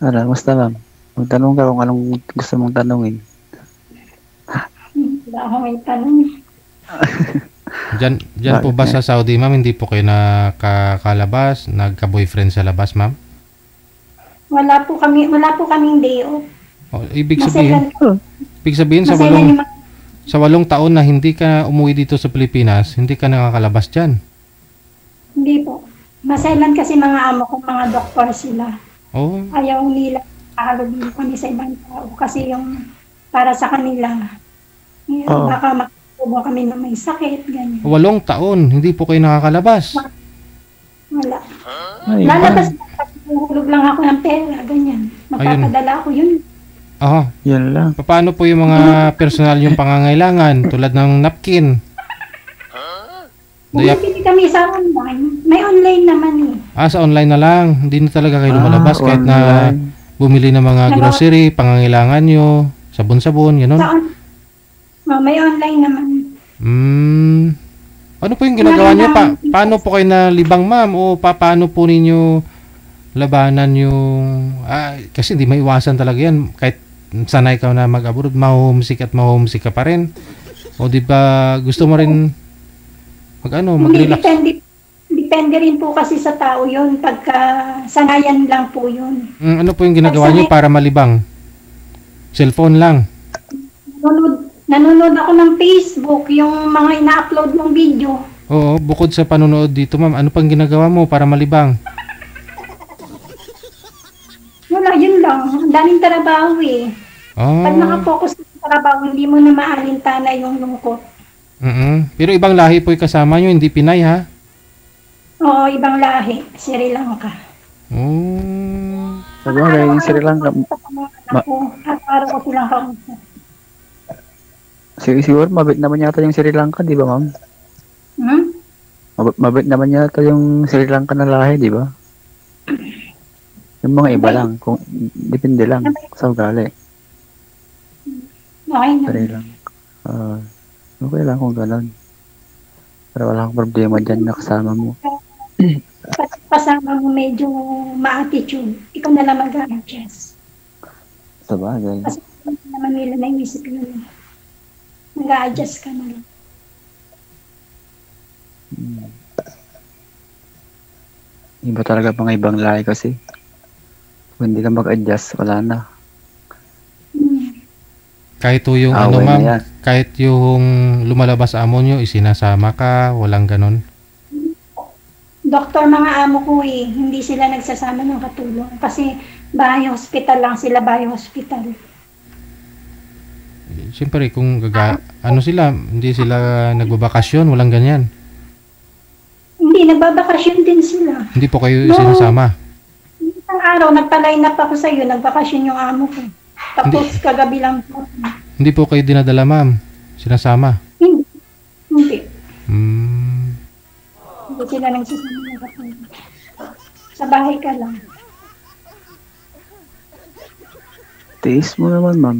Musta ma'am? Magtanong ka kung anong gusto mong tanongin. Wala ako may tanong. Diyan po ba sa Saudi, ma'am, hindi po kayo nakakalabas, nagka-boyfriend sa labas, ma'am? Wala po kaming day off. Ibig sabihin sa 8 taon na hindi ka umuwi dito sa Pilipinas, hindi ka nakakalabas diyan. Hindi po. Maselan kasi mga amo ko, mga doktor sila. Ayaw nila kahalubin kami sa ibang tao kasi yung para sa kanila. Baka makatubo kami na may sakit, ganyan. 8 taon, hindi po kayo nakakalabas. Wala. Lalabas hulog lang ako ng pera, ganyan. Magpapadala ako yun. Yan lang. Paano po yung mga personal yung pangangailangan tulad ng napkin? Bumibili kami sa online. May online naman eh. Sa online na lang. Hindi na talaga kayo lumalabas kahit na bumili ng mga grocery, pangangailangan nyo, sabon-sabon, gano'n? May online naman. Ano po yung ginagawa nyo? Paano po kayo nalibang, ma'am? O paano po ninyo labanan yung... kasi hindi maiwasan talaga yan. Kahit sanay ka na mag-abroad, ma-homesick ka pa rin. O di ba gusto mo rin mag-relax? Depende rin po kasi sa tao yun. Pagka sanayan lang po yun. Ano po yung ginagawa nyo para malibang? Cellphone lang? Nanonood ako ng Facebook, yung mga ina-upload ng video. Oo, bukod sa panonood dito, ma'am, ano pang ginagawa mo para malibang? Wala, yun lang. Ang daming trabaho eh. Pag nakapokus sa trabaho, hindi mo na maalintana yung lungkot. Pero ibang lahi po yung kasama nyo, hindi Pinay, ha? Oo, ibang lahi. Sri Lanka. Sabagay, yung Sri Lanka. Araw ko silang kausap. Siguro, mabit naman yata yung Sri Lanka, di ba, ma'am? Mabit naman yata yung Sri Lanka na lahi, di ba? Yung mga iba lang, kung depende lang sa ugali. Okay na. Sri Lanka. Okay lang kung gano'n. Pero wala akong problema dyan na kasama mo. Kasama mo medyo ma-attitude. Ikaw na lang mag-a-adjust. Sabagay. Kasi naman nila naisip yun. Mag-a-adjust ka na lang. Iba talaga mga ibang lahi kasi. Kung hindi ka mag-adjust, wala na. Kahit yung ma'am, kahit yung lumalabas amo nyo, isinasama ka, walang ganon? Doktor mga amo ko eh, hindi sila nagsasama ng katulong. Kasi bahay hospital lang sila, bahay hospital. Siyempre, kung sila, hindi sila nagbabakasyon, walang ganyan. Hindi, nagbabakasyon din sila. Hindi po kayo isinasama? Isang araw, nagpa-line up ako sa'yo, nagbakasyon yung amo ko. Tapos kagabi lang po. Hindi po kayo dinadala, ma'am? Sinasama? Hindi. Hindi sila nagsasama ng katulong. Sa bahay ka lang. Tiis mo naman, ma'am.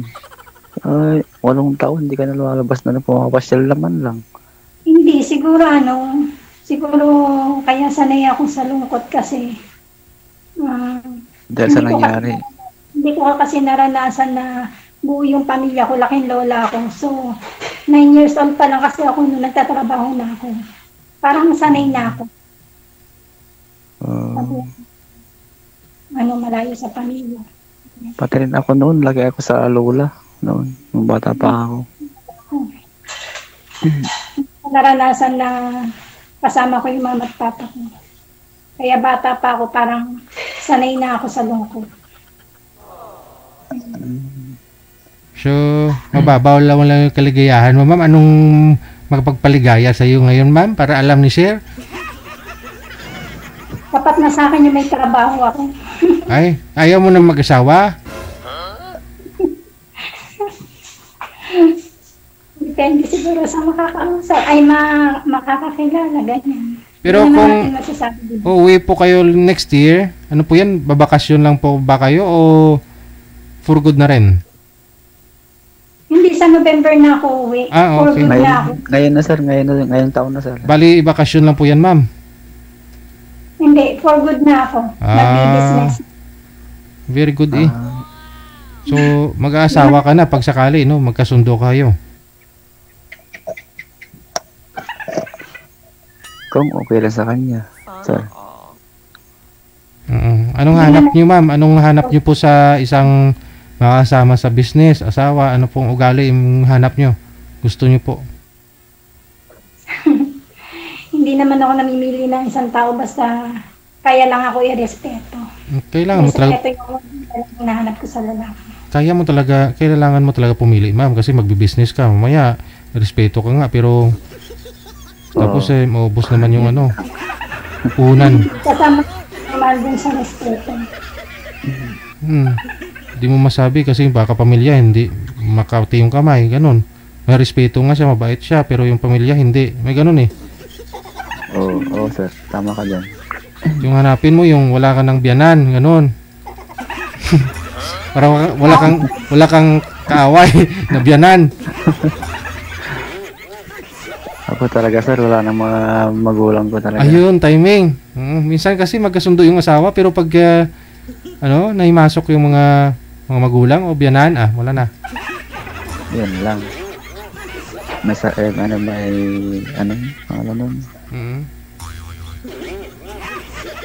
Ay, 8 taon, hindi ka na lumalabas na pumapasyal naman lang. Hindi Hindi, siguro kaya sanay ako sa lungkot kasi Dahil sa nangyari. Hindi ko kasi naranasan na buo yung pamilya ko, laking lola ako. So, 9 years old pa lang kasi ako nung nagtatrabaho na ako. Parang sanay na ako. Malayo sa pamilya. Pati rin ako noon, lagi ako sa lola noon, nung bata pa ako. Naranasan na kasama ko yung mama at papa ko. Kaya bata pa ako, parang sanay na ako sa lungkot. So, mababaw lang yung kaligayahan mo, ma'am. Anong makapagpaligaya sa iyo ngayon, ma'am? Para alam ni Sir? Dapat na sa akin yung may trabaho ako. Ay, ayaw mo nang mag-asawa? Depende siguro sa makakausap. Makakakilala, ganyan. Pero kung uuwi po kayo next year, ano po yan? Babakasyon lang po ba kayo o for good na rin? Hindi, sa November na ako uwi. For Okay. good na ako. Ngayon na sir, ngayon taon na sir. Bali, bakasyon lang po yan, ma'am. Hindi, for good na ako. Nag-business. Very good eh. So, mag-aasawa ka na pag sakali, no? Magkasundo kayo. Kung okay lang sa kanya, sir. Anong hanap niyo, ma'am? Anong hanap niyo po sa isang makasama sa business, asawa? Ano pong ugali yung hanap niyo? Gusto niyo po? Hindi naman ako namimili ng isang tao, basta kaya lang ako i-respeto. Kailangan mo talaga. Respeto yung hinahanap ko sa lalaki. Kailangan mo talaga pumili, ma'am, kasi magbi-business ka. Mamaya, respeto ka nga, pero tapos maubos naman yung puhunan. Kasama naman din sa respeto. Hindi mo masabi kasi baka pamilya hindi makati yung kamay, ganun. May respeto nga siya, mabait siya, pero yung pamilya hindi. May ganun eh. Oo, sir. Tama ka dyan. Yung hanapin mo yung wala ka ng biyanan, ganun. Para wala kang kaaway na biyanan. Ako talaga sir, wala nang mga magulang ko talaga. Ayun, timing. Minsan kasi magkasundo yung asawa pero pag naimasok yung mga magulang o biyanan, wala na. Yan lang.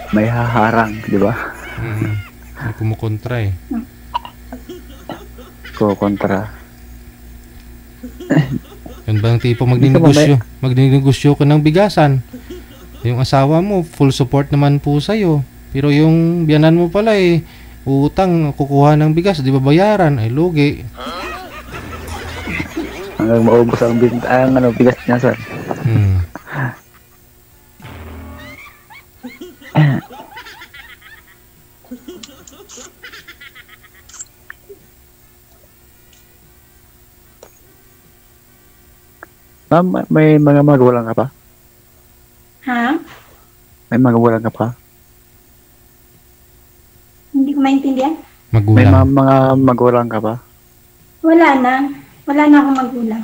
May haharang, di ba? May kumukontra eh. Kontra. Yun ba ang tipo magninegosyo ka ng bigasan? Yung asawa mo, full support naman po sa'yo. Pero yung biyanan mo pala utang, kukuha ng bigas, di ba bayaran? Ay, lugi. Hanggang maubos ang bigas niya, sir. Ma'am, may mga magulang ka pa? Ha? May magulang ka pa? Hindi ko maintindihan. May mga magulang ka pa? Wala na. Wala na akong magulang.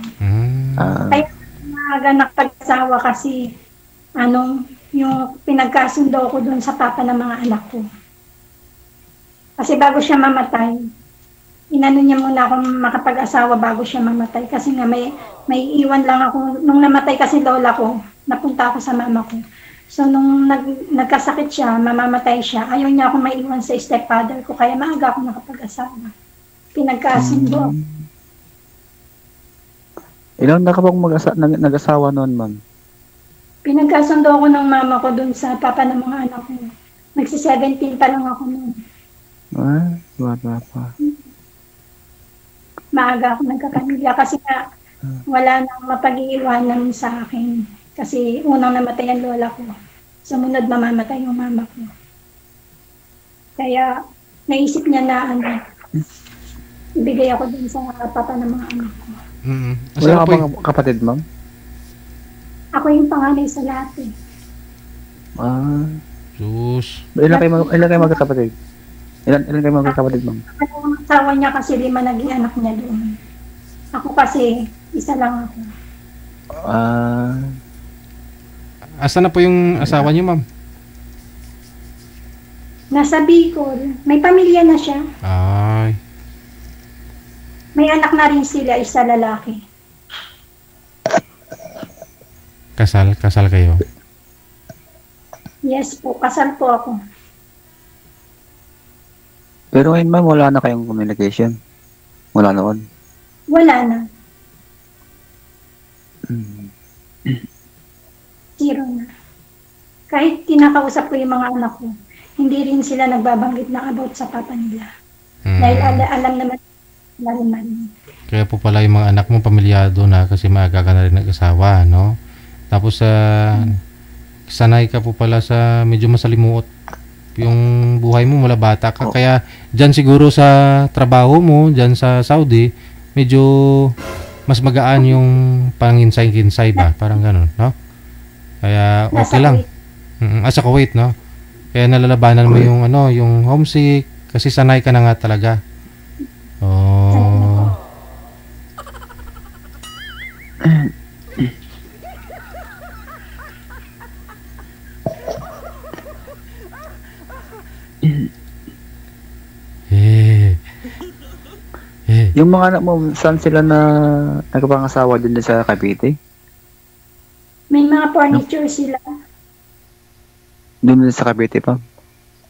Kaya naganak pag-asawa kasi yung pinagkasundo ko dun sa papa ng mga anak ko. Kasi bago siya mamatay, inano niya muna akong makapag-asawa bago siya mamatay. Kasi nga may iwan lang ako. Nung namatay kasi lola ko, napunta ako sa mama ko. So nung nagkasakit siya, mamamatay siya, ayaw niya akong maiwan sa stepfather ko. Kaya maaga ako nakapag-asawa. Pinagkasundo. Ilan na ka bang nag-asawa noon, ma'am? Pinagkasundo ako ng mama ko dun sa papa ng mga anak ko. Nagsi-17 pa lang ako noon. Bata pa. Maaga ako nagkapamilya kasi nga wala nang mapag-iiwanan sa akin. Kasi unang namatay ang lola ko. Sumunod mamamatay yung mama ko. Kaya naisip niya na ibigay ako dun sa papa ng mga anak ko. Wala ka bang kapatid, ma'am? Ako yung panganay sa lahat eh. Sus. Ilan kayo magkakapatid? Ilan kayo magkakapatid, ma'am? Ang asawa niya kasi 5 naging anak niya doon. Ako kasi, isa lang ako. Asa na po yung asawa niyo, ma'am? Nasa Bicol. May pamilya na siya. Ay. May anak na rin sila, isa lalaki. Kasal kayo. Yes po, kasal po ako. Pero ngayon ma'am, wala na kayong communication? Wala noon? Wala na. Zero na. Kahit kinakausap ko yung mga anak ko, hindi rin sila nagbabanggit na about sa papa nila. Dahil alam naman na rin. Kaya po pala yung mga anak mo pamilyado na kasi maaga ka na rin nag-asawa, no? Tapos sanay ka po pala sa medyo masalimuot yung buhay mo mula bata ka. Kaya dyan siguro sa trabaho mo, dyan sa Saudi, medyo mas magaan yung panginsay-kinsay ba? Parang ganun, no? Kaya okay lang. Sa Kuwait, no? Kaya nalalabanan mo yung yung homesick kasi sanay ka na nga talaga. Oh. Yung mga anak mo, saan sila na nagpangasawa din sa Cavite? May mga furniture sila. Doon sa Cavite pa?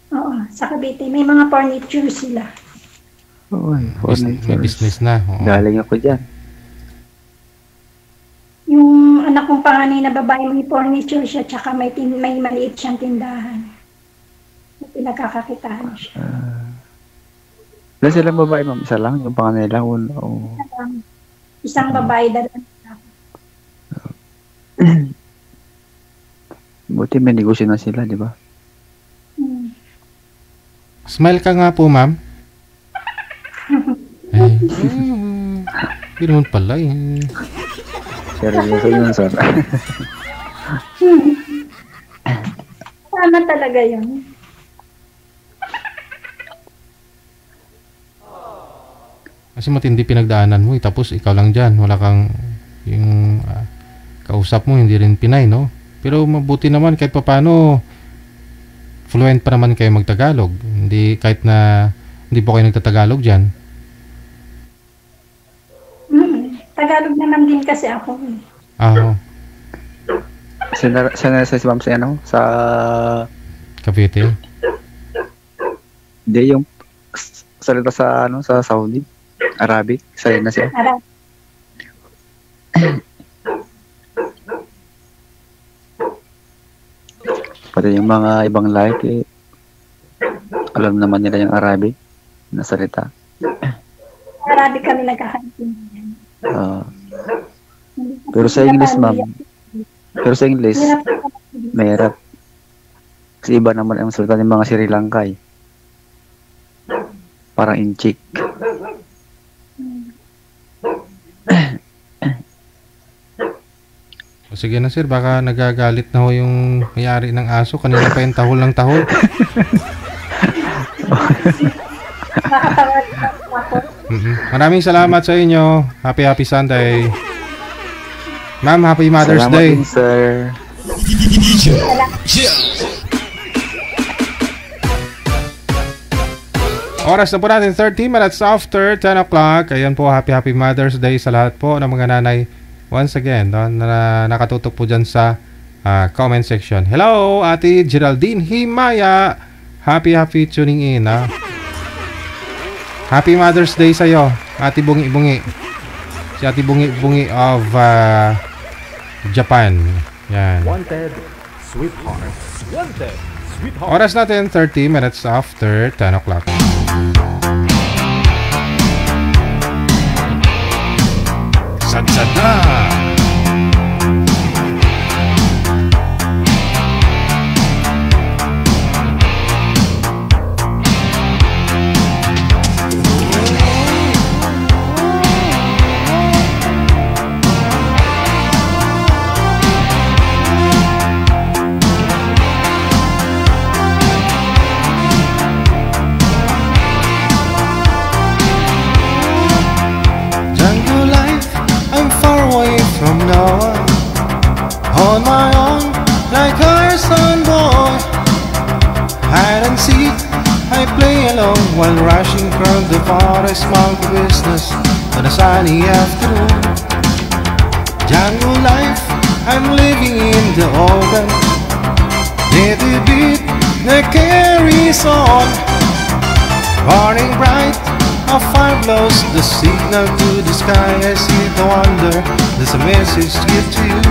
Oo, sa Cavite. May mga furniture sila. May business na. Galing ako dyan. Yung anak kong panganay na babae, may furniture siya, tsaka may maliit siyang tindahan. Pinagkakakitaan siya. Ilan silang babae, ma'am? Isa lang? Yung panganay lang? Isang babae, dalawang lalaki. Buti may negosyo na sila, di ba? Smile ka nga po, ma'am. Hindi naman pala eh. Seryoso yun, sir. Tama talaga yun. Kasi matindi pinagdaanan mo tapos ikaw lang dyan. Wala kang yung kausap mo, hindi rin Pinay, no? Pero mabuti naman kahit papano fluent pa naman kayo magtagalog. Hindi, kahit na hindi po kayo nagtatagalog dyan. Tagalog naman din kasi ako. Sana si ma'am sa ano? Sa Cavite? Hindi, yung salita sa ano, sa Saudi. Arabic. Sanay na siya. Pati yung mga ibang life alam naman nila yung Arabic na salita. Arabic kami nagkakaintindihan. Pero sa English, ma'am, mahirap. Kasi iba naman ang salita ng mga Sri Lanka eh. Parang inchik. Sige na sir, baka nagagalit na ho yung may-ari ng aso. Kanina pa yung tahol ng tahol. Maraming salamat sa inyo. Happy Sunday. Ma'am, Happy Mother's Day. Salamat din, sir. Oras na po natin 30 minutes after 10 o'clock. Ayan po, Happy Mother's Day sa lahat po ng mga nanay. Once again, no, na nakatutok po dyan sa comment section. Hello, Ate Geraldine Himaya. Happy tuning in. Happy Mother's Day sa'yo, Ate Bungi. Si Ate Bungi of Japan. Yan. Wanted, sweetheart. Wanted, sweetheart. Oras natin 30 minutes after 10 o'clock. Sadsad na! play along while rushing from the forest monkey business on a sunny afternoon. Jungle life, I'm living in the open. Let the beat that carries on. Burning bright, a fire blows the signal to the sky. I see the wonder, there's a message to give to you.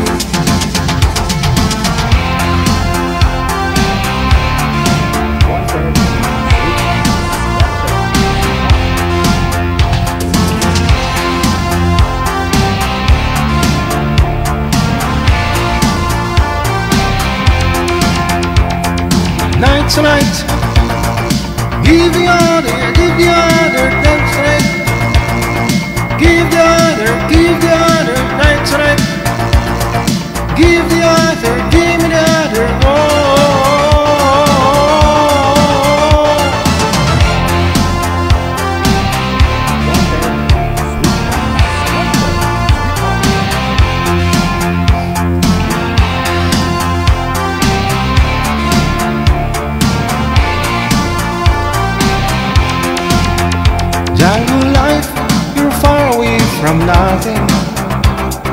Night tonight, give the other dance tonight. Give the other night tonight. Give the other, give me the other. Jungle life, you're far away from nothing.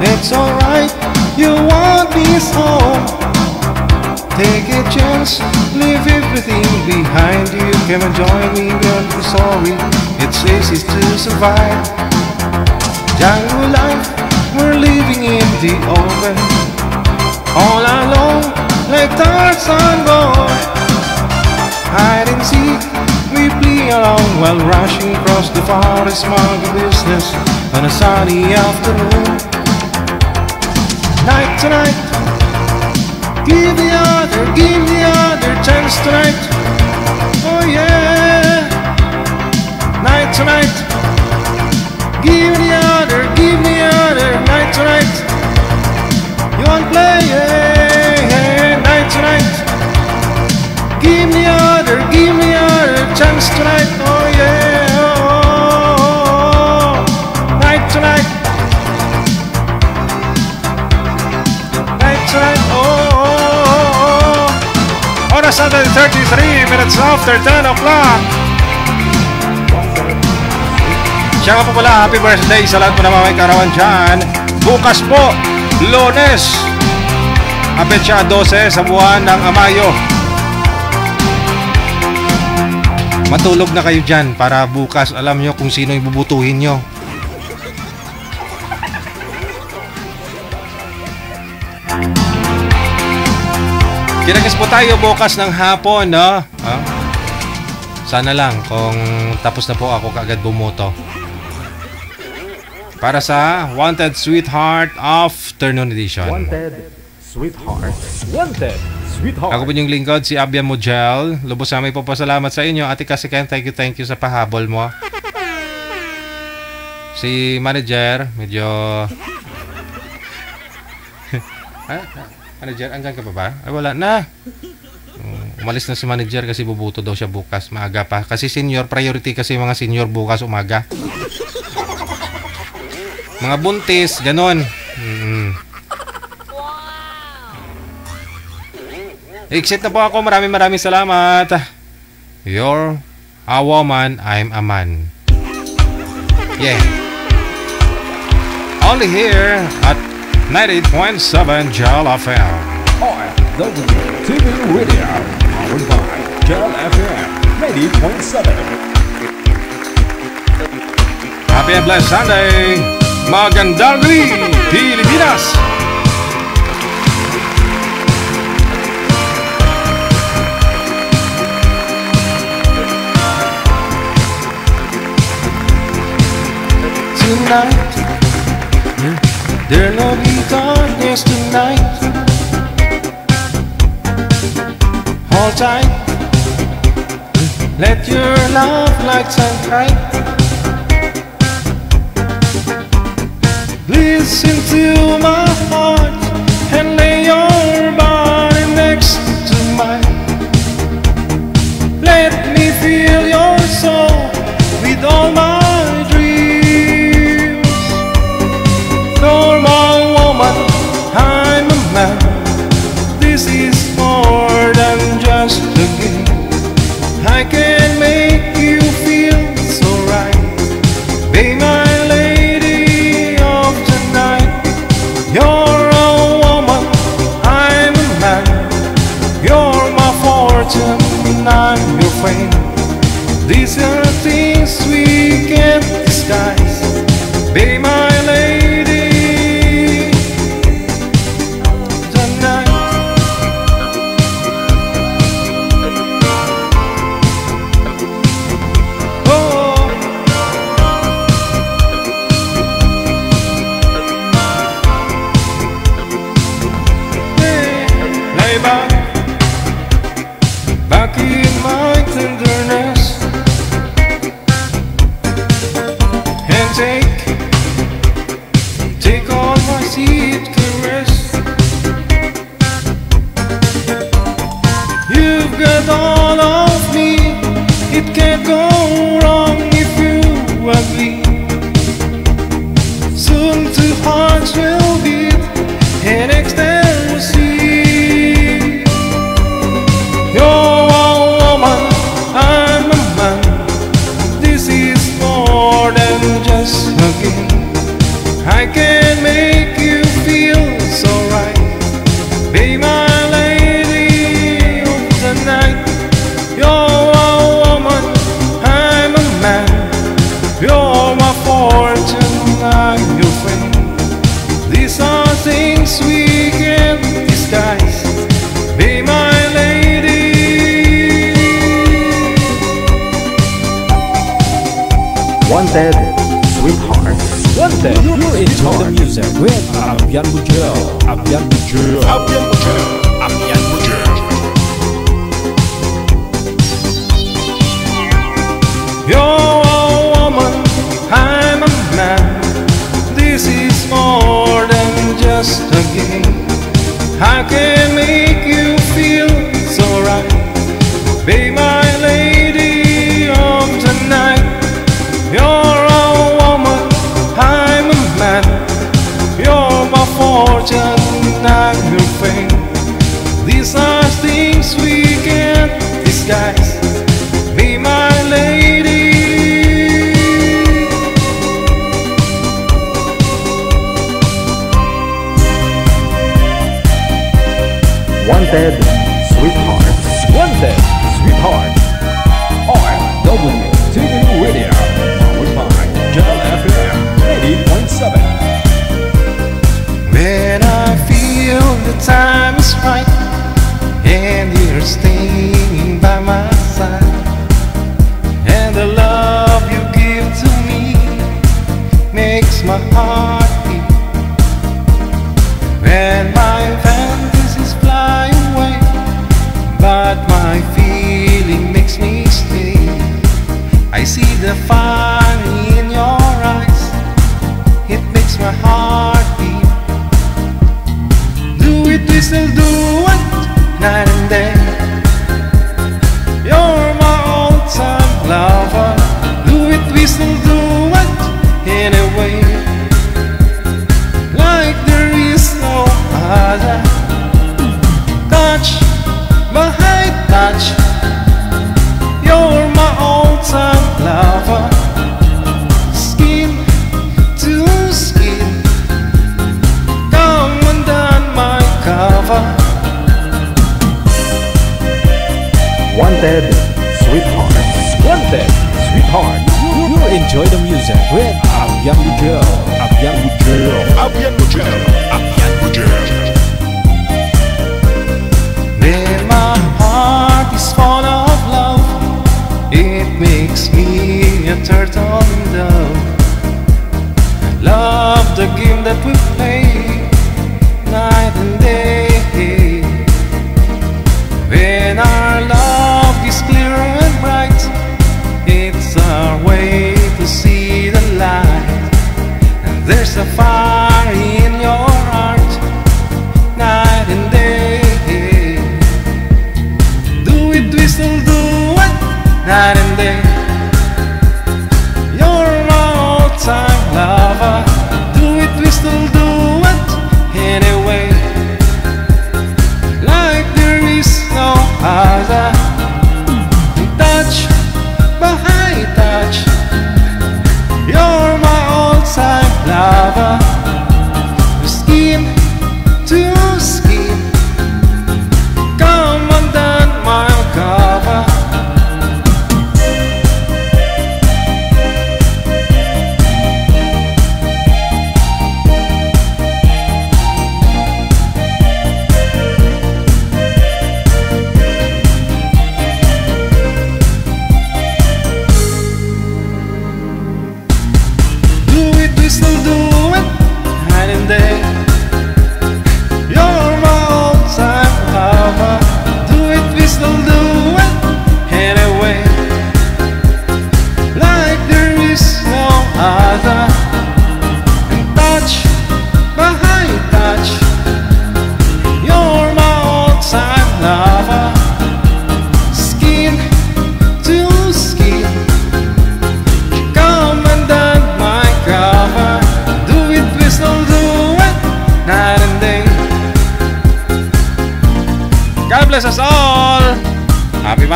It's alright, you want this home. Take a chance, leave everything behind you. Come and join me beyond the story. It's easy to survive. Jungle life, we're living in the open. All alone, like Tarzan boy. Hide and seek, we play along while rushing across the forest monkey business on a sunny afternoon. Night tonight, give the other chance tonight. Oh yeah. Night tonight, give the other night tonight. You want play? Yeah. Night tonight, give the other chance tonight. Oh yeah. Oh. Night tonight. Night tonight. Oh. Oras natin 33 minutes after 10 o'clock. Siya nga po pala, happy birthday sa lahat po na may karawan dyan. Bukas po, Lunes, Apetsa 12 sa buwan ng Amayo. Matulog na kayo dyan para bukas alam nyo kung sino yung bubutuhin nyo. Kinagas po tayo bukas ng hapon, no? Sana lang kung tapos na po ako kaagad bumoto. Para sa Wanted Sweetheart Afternoon Edition. Wanted Sweetheart. Wanted Sweetheart. Ako po yung lingkod, si Abia Mujel. Lubos na may papasalamat sa inyo. Ate Kasiken, thank you sa pahabol mo. Si manager, medyo... Manager, andyan ka pa ba? Ay, wala na. Umalis na si manager kasi bubuto daw siya bukas. Maaga pa. Kasi senior, priority kasi mga senior bukas umaga. Mga buntis, ganon. Exit na po ako. Maraming salamat. You're a woman, I'm a man. Yeah. Only here at 98.7 Jal FM. OFW TV Radio. Powered by Jal FM 98.7. Happy and blessed Sunday. Magandang gabi, Pilipinas. Tonight, there'll no be darkness tonight. Hold tight, let your love light shine bright. Listen to my heart and lay your body next to mine. Let me feel your soul with all my this is more than just a game. I can make and I'm your friend. These are things we can't disguise. Be my lady tonight. Oh, hey, lay back in my tenderness, and take all my sweet caress. You've got all of me, it can't go wrong if you agree. Soon two hearts will beat in ecstasy. You're a woman, I'm a man. This is more than just a game. I can make you feel so right. Be my lady of the night. You're a woman, I'm a man. You're my fortune, I'm your friend. These are things we can't disguise. Be my lady. Wanted, sweetheart. Wanted, You enjoy the music with Abian Bujel. Abian Bujel. Abian Bujel. Abian Bujel. You're a woman, I'm a man. This is more than just a game. I can make you feel so right. Be my lady of the night. You're a woman, I'm a man. You're my fortune, I'm your fame. These are things we can't disguise. Be my lady. Wanted, sweetheart. Wanted, sweetheart. RW TV Radio. Powered by Jal FM 80.7. When I feel the time is right and you're staying by my side, and the love you give to me makes my heart beat. When my fantasies fly away, but my feeling makes me stay. I see the fire in your eyes, it makes my heart beat. Do it, we still do it, night and day. You're my all-time lover. Do it, we still do it, anyway. Like there is no other. Touch, my high touch. You're my all-time lover. Skin to skin. Come undone my cover. Wanted, sweetheart. Wanted, sweetheart. You enjoy the music with Abian Bujel. Abian Bujel. Abian Bujel. Abian Bujel. When my heart is full of love, it makes me a turtle in dove. Love the game that we play night and day. When our love is clear and bright, it's our way to see the light. And there's a fire in your heart night and day. Do it, we still do it, night and day. You're my all-time lover. Do it, we still do it, anyway. Like there is no other. Touch, my high touch. You're my all-time lover. Skin to skin. Come undone my cover.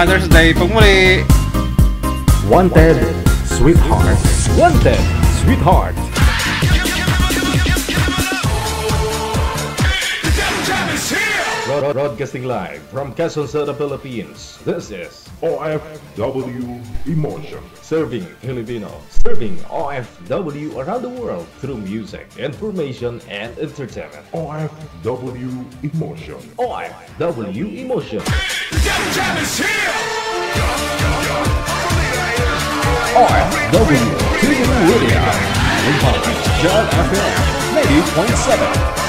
Mother's Day. Pagmuli. Wanted, Sweetheart. Wanted, Sweetheart. Broadcasting live from Quezon City, Philippines. This is OFW Emotion. Serving Filipino. Serving OFW around the world through music, information, and entertainment. OFW Emotion. OFW Emotion. OFW TV Radio. We publish John FM 90.7.